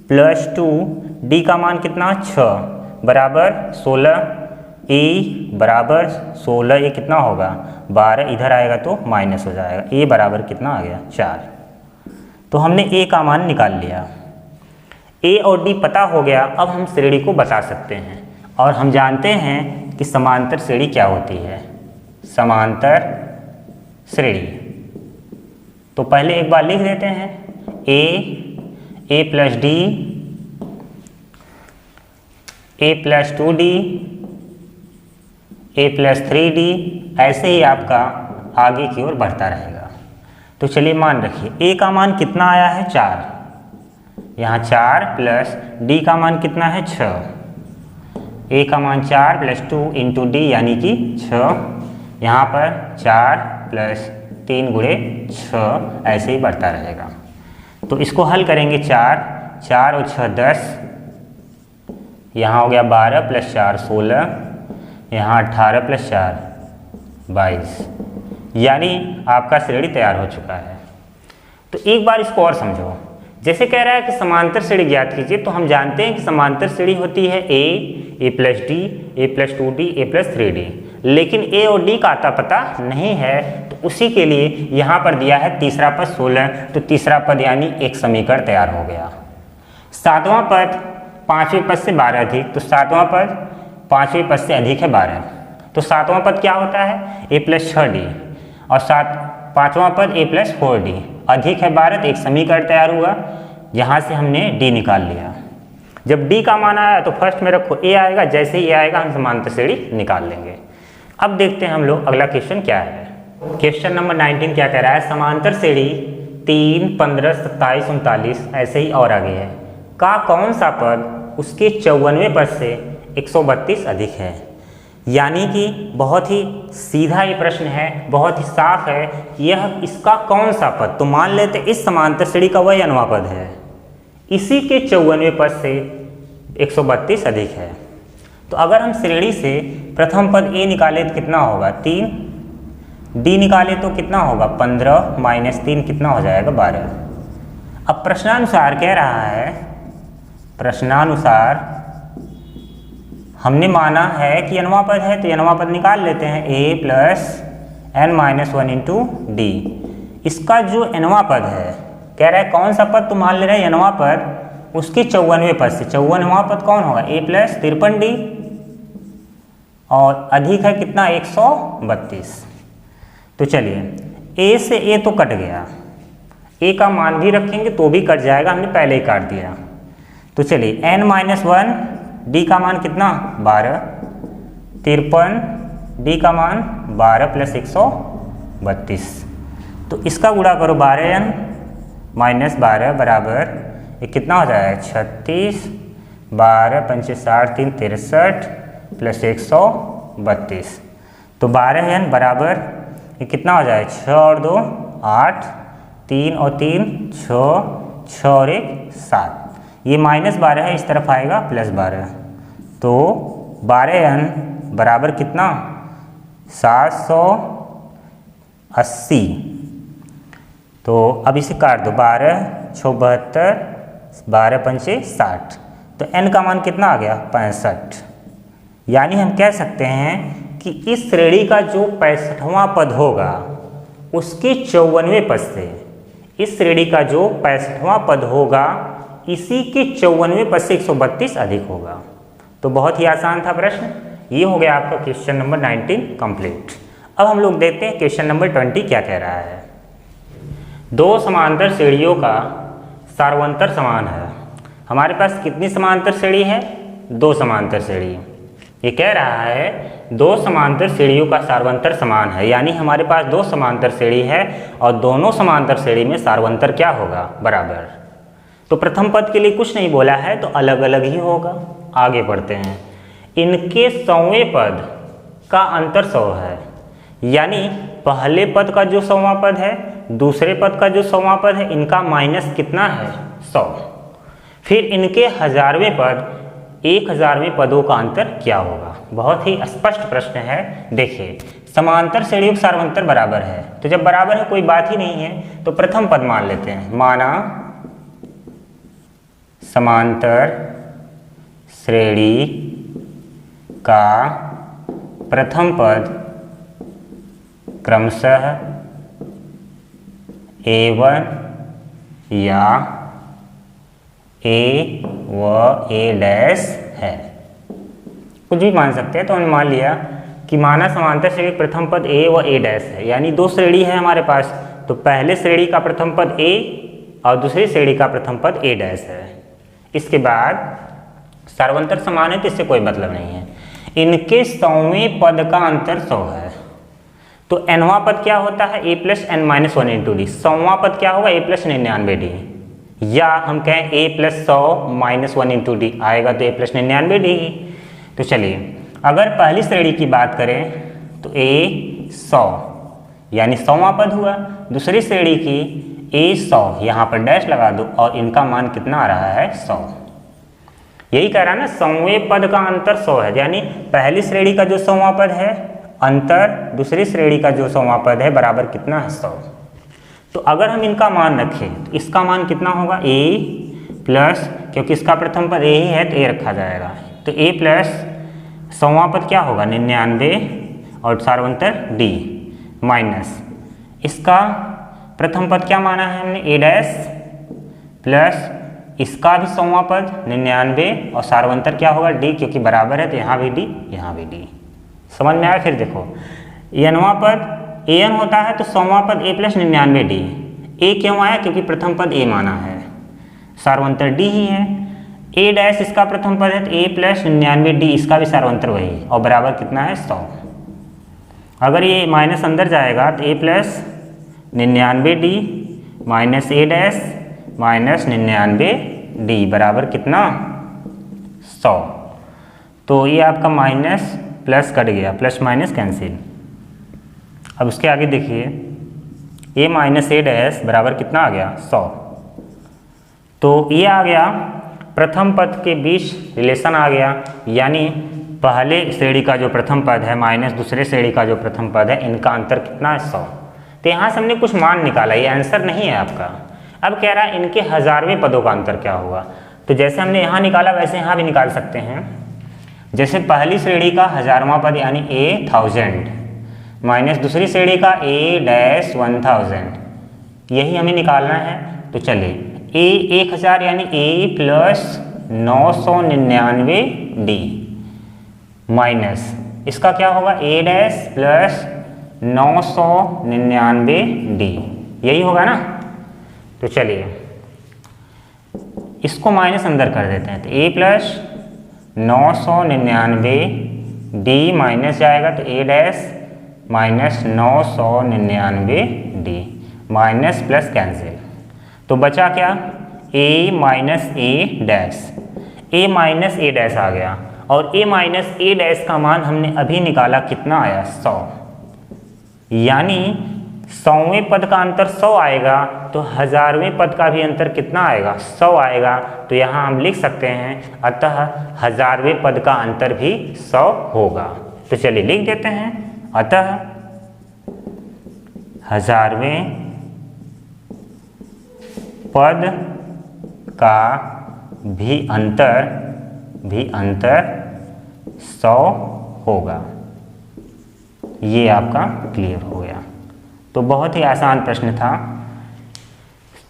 + 2 D का मान कितना 6 बराबर 16, A बराबर 16, ये कितना होगा 12, इधर आएगा तो माइनस हो जाएगा, A बराबर कितना आ गया 4। तो हमने A का मान निकाल लिया, A और D पता हो गया। अब हम श्रेणी को बता सकते हैं और हम जानते हैं कि समांतर श्रेणी क्या होती है, समांतर श्रेणी। तो पहले एक बार लिख देते हैं A + D, A + 2D, A + 3D, ऐसे ही आपका आगे की ओर बढ़ता रहेगा। तो चलिए मान रखिए A का मान कितना आया है 4, यहाँ 4 प्लस D का मान कितना है 6, A का मान 4 + 2 × D यानी कि 6, यहाँ पर 4 + 3 × 6 ऐसे ही बढ़ता रहेगा। तो इसको हल करेंगे 4 और 6 10, यहाँ हो गया 12 + 4 16, यहाँ 18 + 4 22, यानी आपका श्रेणी तैयार हो चुका है। तो एक बार इसको और समझो, जैसे कह रहा है कि समांतर श्रेणी ज्ञात कीजिए, तो हम जानते हैं कि समांतर श्रेणी होती है A + D, A + 2D, A + 3D, लेकिन A और D का आता पता नहीं है, तो उसी के लिए यहाँ पर दिया है तीसरा पद 16, तो तीसरा पद यानी एक समीकरण तैयार हो गया। सातवां पद पांचवें पद से 12 अधिक, तो सातवां पद पांचवें पद से अधिक है 12, तो सातवां पद क्या होता है A + 6D, और पांचवां पद A + 4D अधिक है 12, तो एक समीकरण तैयार हुआ, यहाँ से हमने D निकाल लिया। जब D का मान आया तो फर्स्ट में रखो A आएगा, जैसे ही A आएगा हम समांतर श्रेणी निकाल लेंगे। अब देखते हैं हम लोग अगला क्वेश्चन क्या है। क्वेश्चन नंबर 19 क्या कह रहा है, समांतर श्रेणी 3 15 27 39 ऐसे ही और आगे है का कौन सा पद उसके 54वें पद से 132 अधिक है। यानी कि बहुत ही सीधा ये प्रश्न है, बहुत ही साफ है, यह इसका कौन सा पद, तो मान लेते इस समांतर श्रेणी का वही अनवा पद है, इसी के 54वें पद से 132 अधिक है। तो अगर हम श्रेणी से प्रथम पद A निकाले तो कितना होगा 3, D निकाले तो कितना होगा 15 - 3 कितना हो जाएगा 12। अब प्रश्नानुसार कह रहा है, प्रश्नानुसार हमने माना है कि अनवा पद है, तो अनवा पद निकाल लेते हैं A + n - 1 × D। इसका जो अनवा पद है कह रहा है कौन सा पद, तो मान ले रहे हैं अनवा पद उसके 54वें पद से, 54वां पद कौन होगा A + 53D, और अधिक है कितना 132। तो चलिए A से A तो कट गया, A का मान भी रखेंगे तो भी कट जाएगा, हमने पहले ही काट दिया। तो चलिए n - 1 D का मान कितना 12, 53 D का मान 12 + 132, तो इसका गुणा करो 12n - 12 बराबर ये कितना हो जाएगा 36, 12 × 5 = 60, 3 = 63 + 132, तो 12n बराबर ये कितना हो जाएगा 6 और 2 8, 3 और 3 6, 6 और 1 7, ये -12 है, इस तरफ आएगा +12, तो 12n बराबर कितना 780। तो अब इसे काट दो, 12 × 6 = 72, 12 × 5 = 60, तो n का मान कितना आ गया 65। यानी हम कह सकते हैं कि इस श्रेणी का जो 65वां पद होगा उसके 54वें पद से, इस श्रेणी का जो 65वां पद होगा इसी के 54वें पद से 132 अधिक होगा। तो बहुत ही आसान था प्रश्न, ये हो गया आपका क्वेश्चन नंबर 19 कंप्लीट। अब हम लोग देखते हैं क्वेश्चन नंबर 20 क्या कह रहा है। दो समांतर श्रेणियों का सार्वंतर समान है हमारे पास कितनी समांतर श्रेणी है? 2 समांतर श्रेणी। ये कह रहा है 2 समांतर श्रेणियों का सार्वंतर समान है, यानी हमारे पास 2 समांतर श्रेणी है और दोनों समांतर श्रेणी में सार्वंतर क्या होगा? बराबर। तो प्रथम पद के लिए कुछ नहीं बोला है तो अलग अलग ही होगा। आगे बढ़ते हैं। इनके 100वें पद का अंतर 100 है, यानी पहले पद का जो 100वां पद है, दूसरे पद का जो 100वां पद है, इनका माइनस कितना है? 100। फिर इनके 1000वें पद 1000वें पदों का अंतर क्या होगा? बहुत ही स्पष्ट प्रश्न है। देखिए, समांतर श्रेणियों का सार्वंतर बराबर है, तो जब बराबर है कोई बात ही नहीं है, तो प्रथम पद मान लेते हैं। माना समांतर श्रेणी का प्रथम पद क्रमशः A1 या A व A डैश है। कुछ भी मान सकते हैं। तो हमने मान लिया कि माना समांतर श्रेणी प्रथम पद A व A डैश है, यानी 2 श्रेणी है हमारे पास। तो पहले श्रेणी का प्रथम पद A और दूसरी श्रेणी का प्रथम पद A डैश है। इसके बाद सार्वंतर समान है तो इससे कोई मतलब नहीं है। इनके 100वें पद का अंतर 100 है, तो nवां पद क्या होता है? A plus n minus 1 into D. 100वां पद क्या होगा? A प्लस 99D, या हम कहें A plus 100 minus 1 into D आएगा तो A प्लस 99D। तो चलिए, अगर पहली श्रेणी की बात करें तो A 100 यानी 100वां पद हुआ। दूसरी श्रेणी की A 100, यहाँ पर डैश लगा दो और इनका मान कितना आ रहा है? 100। यही कह रहा है ना, 100वें पद का अंतर 100 है, यानी पहली श्रेणी का जो 100वां पद है अंतर दूसरी श्रेणी का जो 100वां पद है बराबर कितना है? 100। तो अगर हम इनका मान रखें तो इसका मान कितना होगा? A प्लस, क्योंकि इसका प्रथम पद A ही है तो A रखा जाएगा, तो A प्लस 100वां पद क्या होगा? 99 और सार्वंतर D माइनस इसका प्रथम पद क्या माना है हमने? A डैश प्लस इसका भी 100वां पद 99 और सार्वंतर क्या होगा? D, क्योंकि बराबर है तो यहाँ भी D यहाँ भी D। समझ में आया? फिर देखो, nवां पद an होता है तो 100वां पद A प्लस 99D। A क्यों आया? क्योंकि प्रथम पद A माना है, सार्वंतर D ही है। A डैश इसका प्रथम पद है तो A प्लस 99D, इसका भी सार्वंतर वही और बराबर कितना है? 100। अगर ये माइनस अंदर जाएगा तो A plus 99D minus A dash minus 99D बराबर कितना? 100। तो ये आपका माइनस प्लस कट गया, प्लस माइनस कैंसिल। अब उसके आगे देखिए, A माइनस A डैश बराबर कितना आ गया? 100। तो ये आ गया प्रथम पद के बीच रिलेशन आ गया, यानी पहले श्रेणी का जो प्रथम पद है माइनस दूसरे श्रेणी का जो प्रथम पद है, इनका अंतर कितना है? 100। तो यहाँ से हमने कुछ मान निकाला, ये आंसर नहीं है आपका। अब कह रहा है इनके 1000वें पदों का अंतर क्या होगा? तो जैसे हमने यहाँ निकाला वैसे यहाँ भी निकाल सकते हैं। जैसे पहली श्रेणी का 1000वां पद यानी A 1000 माइनस दूसरी श्रेणी का A डैश 1000, यही हमें निकालना है। तो चलिए, A 1000 यानी A प्लस 999D माइनस इसका क्या होगा? A डैश प्लस 999D, यही होगा ना? तो चलिए इसको माइनस अंदर कर देते हैं, तो A प्लस 999D माइनस जाएगा तो A dash minus 999D minus plus cancel. तो बचा क्या? A minus A dash, A minus A dash आ गया और A माइनस A डैश का मान हमने अभी निकाला, कितना आया? 100। यानी 100वें पद का अंतर 100 आएगा तो 1000वें पद का भी अंतर कितना आएगा? 100 आएगा। तो यहाँ हम लिख सकते हैं अतः 1000वें पद का अंतर भी 100 होगा। तो चलिए लिख देते हैं, अतः 1000वें पद का भी अंतर 100 होगा। ये आपका क्लियर हो गया। तो बहुत ही आसान प्रश्न था।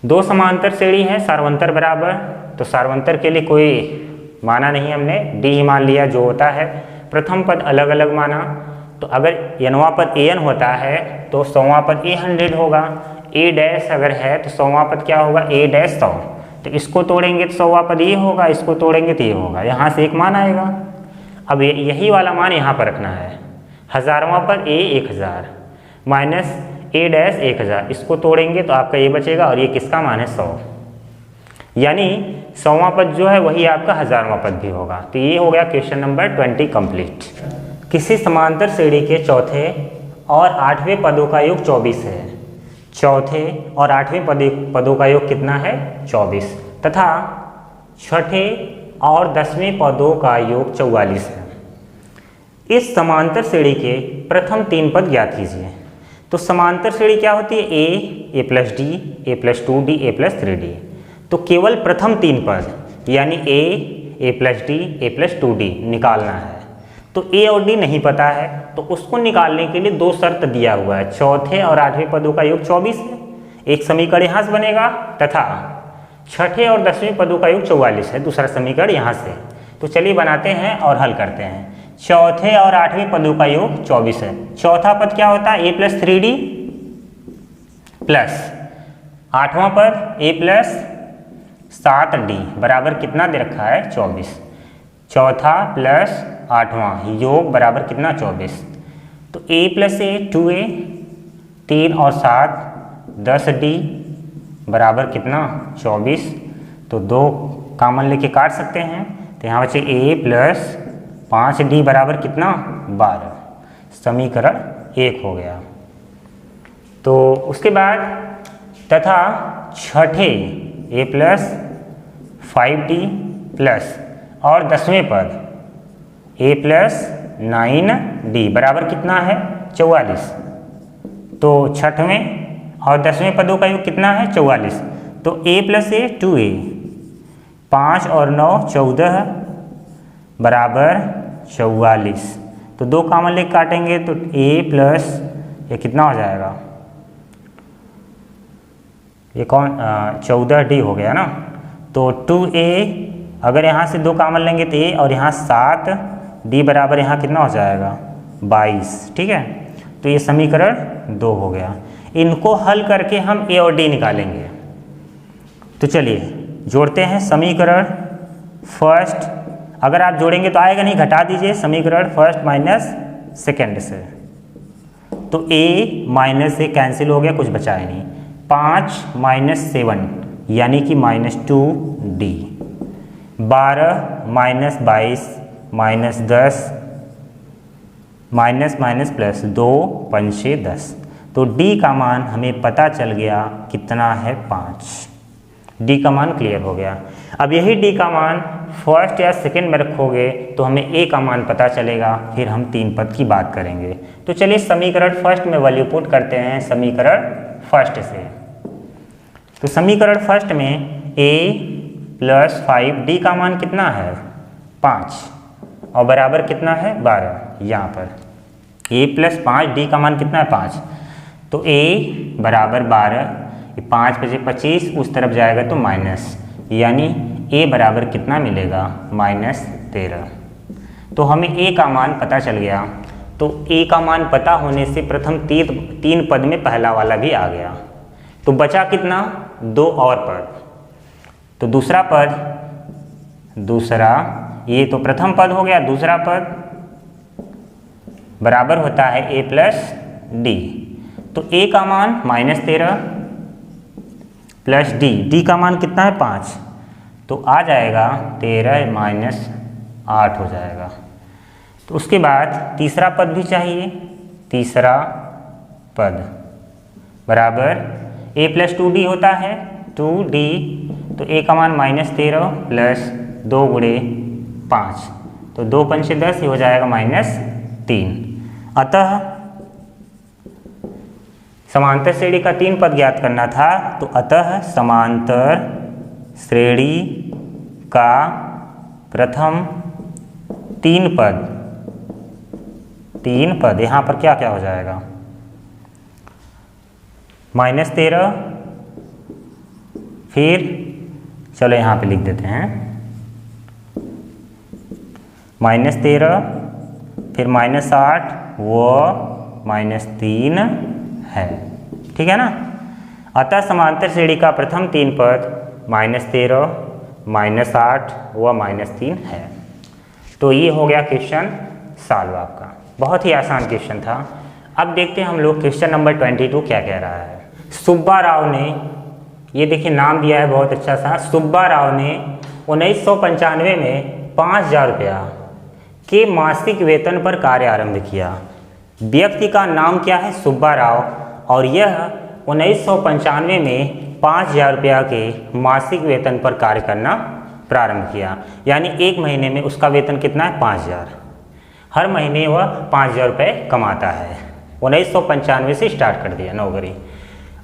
2 समांतर श्रेणी है, सार्वंतर बराबर, तो सार्वंतर के लिए कोई माना नहीं, हमने D ही मान लिया जो होता है। प्रथम पद अलग अलग माना, तो अगर nवां पद an होता है तो 100वां पद A 100 होगा। A डैश अगर है तो 100वां पद क्या होगा? A dash 100। तो तो इसको तोड़ेंगे तो 100वां पद ये होगा, इसको तोड़ेंगे तो ये होगा, यहाँ से एक मान आएगा। अब यही वाला मान यहाँ पर रखना है। 1000वां पद a 1000 माइनस a डैश 1000, इसको तोड़ेंगे तो आपका ये बचेगा और ये किसका मान है 100, यानी 100वां पद जो है वही आपका 1000वां पद भी होगा। तो ये हो गया क्वेश्चन नंबर 20 कंप्लीट। किसी समांतर श्रेणी के चौथे और 8वें पदों का योग 24 है। चौथे और 8वें पदों का योग कितना है 24, तथा छठे और 10वें पदों का योग 44 है। इस समांतर श्रेणी के प्रथम 3 पद ज्ञात कीजिए। तो समांतर श्रेणी क्या होती है, a plus D, a plus 2d, a plus 3d। तो केवल प्रथम 3 पद यानी a plus D, a plus 2d निकालना है। तो a और d नहीं पता है, तो उसको निकालने के लिए 2 शर्त दिया हुआ है। चौथे और 8वें पदों का योग 24 है, एक समीकरण यहाँ से बनेगा, तथा छठे और 10वें पदों का योग 44 है, दूसरा समीकरण यहाँ से। तो चलिए बनाते हैं और हल करते हैं। चौथे और 8वें पदों का योग 24 है। चौथा पद क्या होता है, a प्लस 3d प्लस 8वां पद a प्लस 7d बराबर कितना दे रखा है 24। चौथा प्लस 8वां योग बराबर कितना 24। तो a प्लस a 2a, 3 और 7 10d बराबर कितना 24। तो 2 कॉमन लेके काट सकते हैं, तो यहाँ बचे a प्लस 5d बराबर कितना 12, समीकरण 1 हो गया। तो उसके बाद तथा छठे a प्लस 5d प्लस और 10वें पद a प्लस 9d बराबर कितना है 44। तो छठवें और 10वें पदों का योग कितना है 44। तो a प्लस a 2a, 5 और 9 14 बराबर 44। तो 2 कॉमन लेके काटेंगे तो a प्लस ये कितना हो जाएगा, ये कौन 14d हो गया ना। तो 2a अगर यहाँ से 2 कॉमन लेंगे तो a और यहाँ 7d बराबर यहाँ कितना हो जाएगा 22, ठीक है। तो ये समीकरण 2 हो गया। इनको हल करके हम a और d निकालेंगे। तो चलिए जोड़ते हैं समीकरण फर्स्ट। अगर आप जोड़ेंगे तो आएगा नहीं, घटा दीजिए समीकरण फर्स्ट माइनस सेकेंड से। तो a माइनस से कैंसिल हो गया, कुछ बचा ही नहीं। 5 माइनस 7 यानी कि -2d, 12 minus 22 minus 10 minus minus plus 2 पंचे 10। तो d का मान हमें पता चल गया कितना है 5। d का मान क्लियर हो गया। अब यही d का मान फर्स्ट या सेकंड में रखोगे तो हमें a का मान पता चलेगा, फिर हम 3 पद की बात करेंगे। तो चलिए समीकरण फर्स्ट में वैल्यू पुट करते हैं समीकरण फर्स्ट से। तो समीकरण फर्स्ट में a प्लस 5d का मान कितना है 5 और बराबर कितना है 12। यहाँ पर a प्लस 5d का मान कितना है 5। तो a बराबर 12, 5 बजे 25 उस तरफ जाएगा तो माइनस, यानी a बराबर कितना मिलेगा -13। तो हमें a का मान पता चल गया। तो a का मान पता होने से प्रथम 3 पद में पहला वाला भी आ गया। तो बचा कितना 2 और पद। तो दूसरा पद, ये तो प्रथम पद हो गया, दूसरा पद बराबर होता है a प्लस d। तो a का मान -13 प्लस d का मान कितना है 5, तो आ जाएगा 13 माइनस 8 हो जाएगा। तो उसके बाद तीसरा पद भी चाहिए। तीसरा पद बराबर a प्लस 2d होता है 2d, तो a का मान -13 प्लस 2 गुणे 5, तो 2 पंचे 10 ही हो जाएगा -3। अतः समांतर श्रेणी का 3 पद ज्ञात करना था। तो अतः समांतर श्रेणी का प्रथम 3 पद यहाँ पर क्या क्या हो जाएगा -13, फिर चलो यहाँ पे लिख देते हैं -13, फिर -8 वो -3 है, ठीक है ना। अतः समांतर श्रेणी का प्रथम 3 पद -13 -8 व -3 है। तो ये हो गया क्वेश्चन सॉल्व आपका, बहुत ही आसान क्वेश्चन था। अब देखते हैं हम लोग क्वेश्चन नंबर 22 क्या कह रहा है। सुब्बा राव ने, ये देखिए नाम दिया है बहुत अच्छा सा, सुब्बा राव ने 1995 में 5,000 रुपया के मासिक वेतन पर कार्य आरंभ किया। व्यक्ति का नाम क्या है? सुब्बा राव, और यह 1995 में 5,000 रुपया के मासिक वेतन पर कार्य करना प्रारंभ किया। यानी एक महीने में उसका वेतन कितना है? 5,000। हर महीने वह 5,000 रुपये कमाता है। 1995 से स्टार्ट कर दिया नौकरी,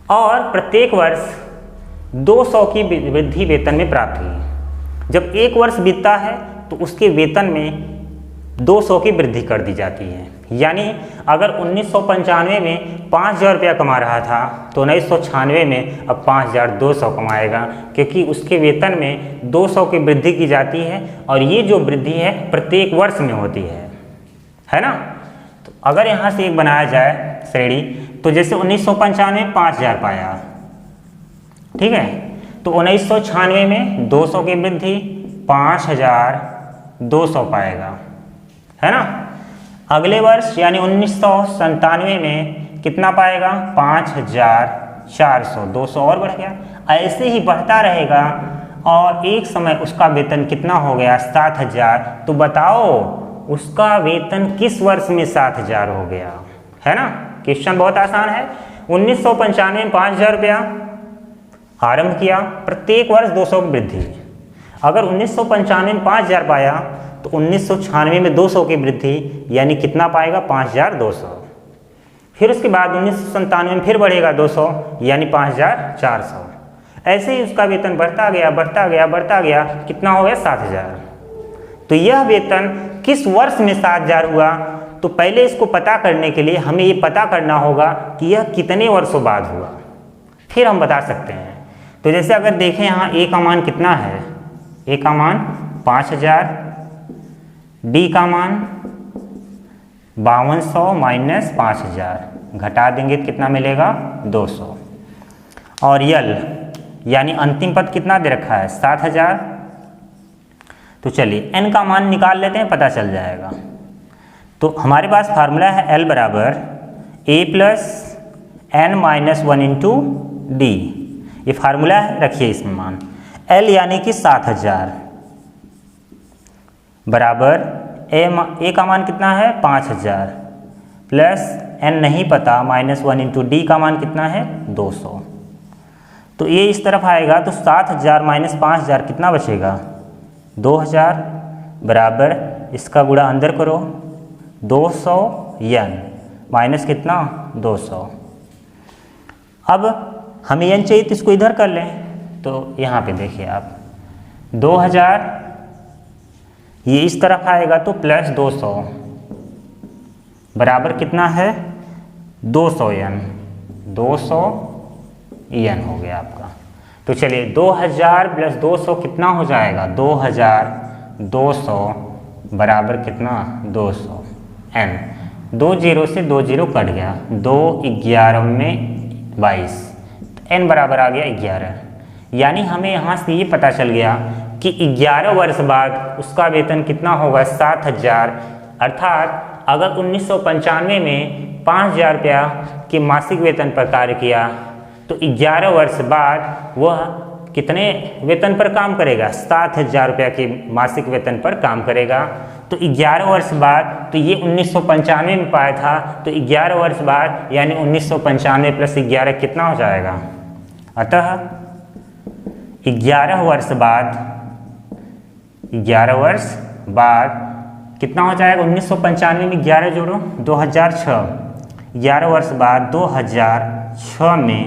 और प्रत्येक वर्ष 200 की वृद्धि वेतन में प्राप्त हुई। जब एक वर्ष बीतता है तो उसके वेतन में 200 की वृद्धि कर दी जाती है। यानी अगर 1995 में 5,000 रुपया कमा रहा था तो 1996 में अब 5,200 कमाएगा, क्योंकि उसके वेतन में 200 की वृद्धि की जाती है, और ये जो वृद्धि है प्रत्येक वर्ष में होती है ना। तो अगर यहाँ से एक बनाया जाए श्रेणी, तो जैसे 1995 में 5,000 पाया, ठीक है, तो 1996 में 200 की वृद्धि 5,200 पाएगा, है ना। अगले वर्ष यानी 1997 में कितना पाएगा? 5,400, 200 और बढ़ गया। ऐसे ही बढ़ता रहेगा, और एक समय उसका वेतन कितना हो गया? 7,000। तो बताओ उसका वेतन किस वर्ष में 7,000 हो गया, है ना। क्वेश्चन बहुत आसान है। 1995 में 5,000 रुपया आरंभ किया, प्रत्येक वर्ष 200 की वृद्धि। अगर 1995 में 5,000 पाया तो 1996 में 200 की वृद्धि, यानी कितना पाएगा? 5,200। फिर उसके बाद 1997 में फिर बढ़ेगा 200, यानी 5,400। ऐसे ही उसका वेतन बढ़ता गया बढ़ता गया बढ़ता गया, कितना हो गया? 7,000। तो यह वेतन किस वर्ष में 7,000 हुआ? तो पहले इसको पता करने के लिए हमें ये पता करना होगा कि यह कितने वर्षों बाद हुआ, फिर हम बता सकते हैं। तो जैसे अगर देखें यहाँ ए का मान कितना है? ए का मान 5,000, डी का मान 5200 माइनस 5,000, घटा देंगे तो कितना मिलेगा? 200। और यल यानी अंतिम पद कितना दे रखा है? 7,000। तो चलिए एन का मान निकाल लेते हैं, पता चल जाएगा। तो हमारे पास फार्मूला है एल बराबर A plus N minus 1 into D. ये फार्मूला है, रखिए इसमें मान। एल यानी कि 7,000 बराबर ए का मान कितना है? 5,000 प्लस एन नहीं पता माइनस 1 इंटू डी का मान कितना है? 200। तो ये इस तरफ आएगा, तो 7,000 माइनस 5,000 कितना बचेगा? 2,000 बराबर इसका गुणा अंदर करो, 200 एन माइनस कितना? 200। अब हमें एन चाहिए तो इसको इधर कर लें। तो यहाँ पे देखिए आप, 2,000 ये इस तरफ आएगा तो प्लस 200 बराबर कितना है? 200 एन, 200 एन हो गया आपका। तो चलिए 2,000 प्लस 200 कितना हो जाएगा? 2,200 बराबर कितना? 200 एन। 2 0 से 2 0 कट गया, 2 11 में 22, तो एन बराबर आ गया 11। यानी हमें यहाँ से ये पता चल गया कि 11 वर्ष बाद उसका वेतन कितना होगा? 7,000। अर्थात अगर 1995 में 5,000 रुपया के मासिक वेतन पर कार्य किया तो 11 वर्ष बाद वह कितने वेतन पर काम करेगा? 7,000 रुपया के मासिक वेतन पर काम करेगा। तो 11 वर्ष बाद, तो ये 1995 में पाया था, तो 11 वर्ष बाद यानी 1995 प्लस 11 कितना हो जाएगा? अतः 11 वर्ष बाद कितना हो जाएगा? 1995 में 11 जोड़ो 2006, 11 वर्ष बाद 2006 में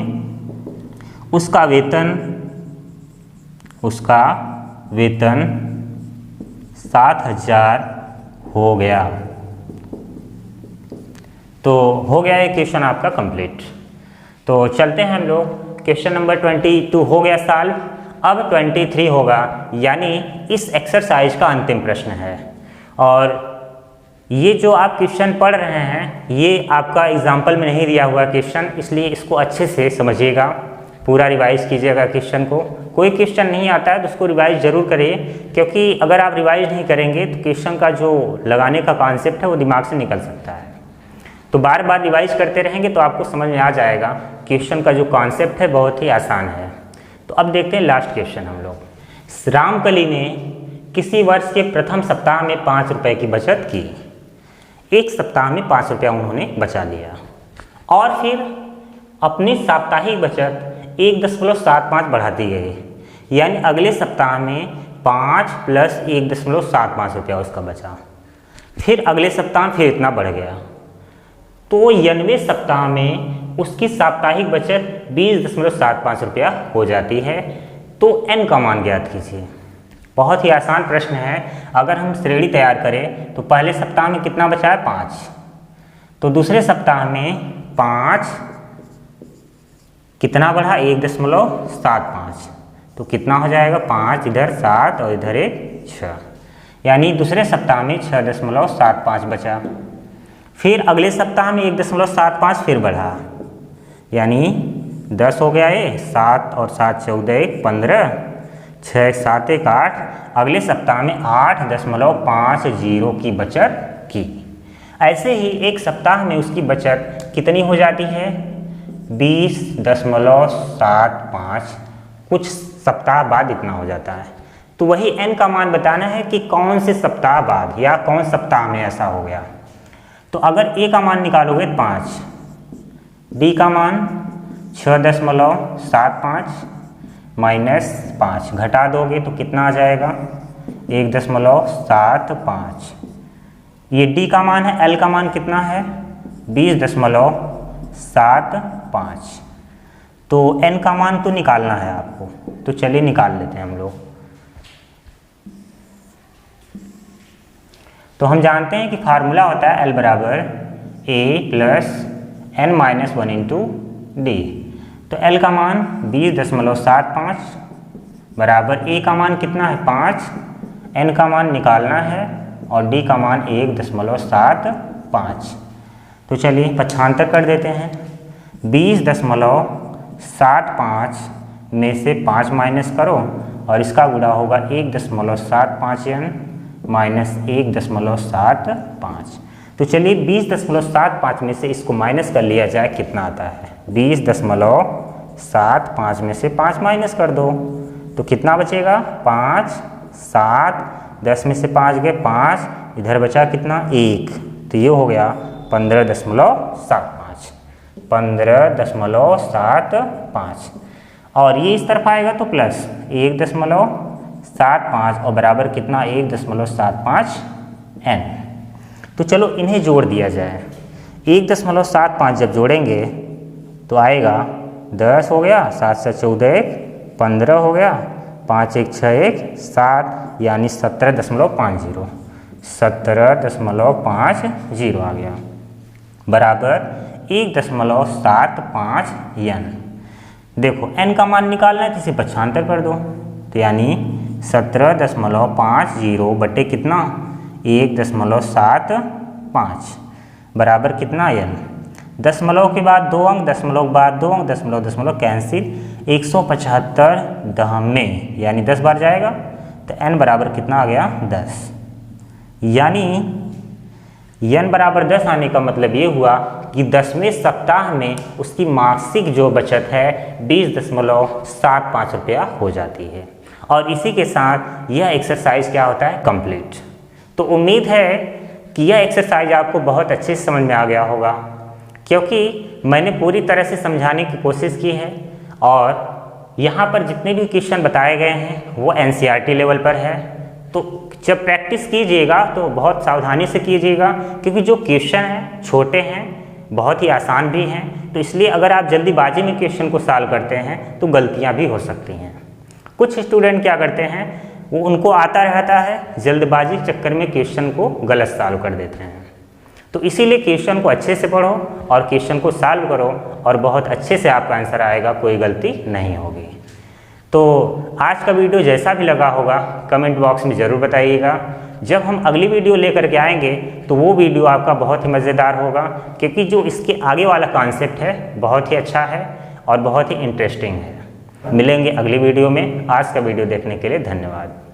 उसका वेतन 7,000 हो गया। तो हो गया ये क्वेश्चन आपका कंप्लीट। तो चलते हैं हम लोग, क्वेश्चन नंबर 22 हो गया सॉल्व। अब 23 होगा, यानी इस एक्सरसाइज का अंतिम प्रश्न है। और ये जो आप क्वेश्चन पढ़ रहे हैं ये आपका एग्जाम्पल में नहीं दिया हुआ क्वेश्चन, इसलिए इसको अच्छे से समझिएगा, पूरा रिवाइज कीजिएगा क्वेश्चन को, कोई क्वेश्चन नहीं आता है तो उसको रिवाइज जरूर करिए, क्योंकि अगर आप रिवाइज नहीं करेंगे तो क्वेश्चन का जो लगाने का कॉन्सेप्ट है वो दिमाग से निकल सकता है। तो बार बार रिवाइज करते रहेंगे तो आपको समझ में आ जाएगा क्वेश्चन का जो कॉन्सेप्ट है बहुत ही आसान है। तो अब देखते हैं लास्ट क्वेश्चन हम लोग। रामकली ने किसी वर्ष के प्रथम सप्ताह में 5 रुपये की बचत की। एक सप्ताह में 5 रुपया उन्होंने बचा लिया और फिर अपनी साप्ताहिक बचत 1.75 बढ़ाती गई, यानी अगले सप्ताह में 5 + 1.75 रुपया उसका बचा। फिर अगले सप्ताह फिर इतना बढ़ गया, तो 90वें सप्ताह में उसकी साप्ताहिक बचत 20.75 रुपया हो जाती है। तो n का मान ज्ञात कीजिए। बहुत ही आसान प्रश्न है। अगर हम श्रेणी तैयार करें तो पहले सप्ताह में कितना बचा है 5, तो दूसरे सप्ताह में 5 कितना बढ़ा 1.75, तो कितना हो जाएगा 5 इधर 7 और इधर 6, यानी दूसरे सप्ताह में 6.75 बचा। फिर अगले सप्ताह में 1.75 फिर बढ़ा, यानी 10 हो गया ये, 7 और 7 14 15, 6 7 1 8। अगले सप्ताह में 8.50 की बचत की। ऐसे ही एक सप्ताह में उसकी बचत कितनी हो जाती है 20.75। कुछ सप्ताह बाद इतना हो जाता है। तो वही n का मान बताना है कि कौन से सप्ताह बाद या कौन सप्ताह में ऐसा हो गया। तो अगर a का मान निकालोगे 5, b का मान 6.75 -5 घटा दोगे तो कितना आ जाएगा 1.75। ये d का मान है, l का मान कितना है 20.75। तो n का मान तो निकालना है आपको, तो चलिए निकाल लेते हैं हम लोग। तो हम जानते हैं कि फार्मूला होता है L = A + n-1 × d। तो L का मान 20.75 बराबर A का मान कितना है 5, n का मान निकालना है और d का मान 1.75। तो चलिए 95 कर देते हैं। 20.75 में से 5 माइनस करो और इसका गुणा होगा 1.75n -1.75। तो चलिए 20.75 में से इसको माइनस कर लिया जाए, कितना आता है 20.75 में से 5 माइनस कर दो तो कितना बचेगा 5 7, 10 में से 5 गए 5, इधर बचा कितना 1, तो ये हो गया 15.75। 15.75 और ये इस तरफ आएगा तो प्लस 1.75 और बराबर कितना 1.75 n। तो चलो इन्हें जोड़ दिया जाए। 1.75 जब जोड़ेंगे तो आएगा 10 हो गया, 7 से 14 15 हो गया, 5 1 6 1 7, यानी 17.50 17.50 आ गया बराबर 1.75 n। देखो n का मान निकालना है तो इसे 95 कर दो, तो यानी 17.50 बटे कितना 1.75 बराबर कितना n। दशमलव के बाद 2 अंक, दशमलव के बाद 2 अंक, दशमलव दशमलव कैंसिल, 175 दहमने यानी 10 बार जाएगा, तो n बराबर कितना आ गया 10। यानी n बराबर 10 आने का मतलब ये हुआ कि 10वें सप्ताह में उसकी मासिक जो बचत है 20.75 रुपया हो जाती है। और इसी के साथ यह एक्सरसाइज क्या होता है कंप्लीट। तो उम्मीद है कि यह एक्सरसाइज आपको बहुत अच्छे से समझ में आ गया होगा, क्योंकि मैंने पूरी तरह से समझाने की कोशिश की है और यहाँ पर जितने भी क्वेश्चन बताए गए हैं वो NCERT लेवल पर है। तो जब प्रैक्टिस कीजिएगा तो बहुत सावधानी से कीजिएगा, क्योंकि जो क्वेश्चन हैं छोटे हैं, बहुत ही आसान भी हैं। तो इसलिए अगर आप जल्दीबाजी में क्वेश्चन को सॉल्व करते हैं तो गलतियाँ भी हो सकती हैं। कुछ स्टूडेंट क्या करते हैं, वो उनको आता रहता है, जल्दबाजी के चक्कर में क्वेश्चन को गलत सॉल्व कर देते हैं। तो इसीलिए क्वेश्चन को अच्छे से पढ़ो और क्वेश्चन को सॉल्व करो और बहुत अच्छे से आपका आंसर आएगा, कोई गलती नहीं होगी। तो आज का वीडियो जैसा भी लगा होगा कमेंट बॉक्स में ज़रूर बताइएगा। जब हम अगली वीडियो लेकर के आएंगे तो वो वीडियो आपका बहुत ही मज़ेदार होगा, क्योंकि जो इसके आगे वाला कॉन्सेप्ट है बहुत ही अच्छा है और बहुत ही इंटरेस्टिंग है। मिलेंगे अगली वीडियो में। आज का वीडियो देखने के लिए धन्यवाद।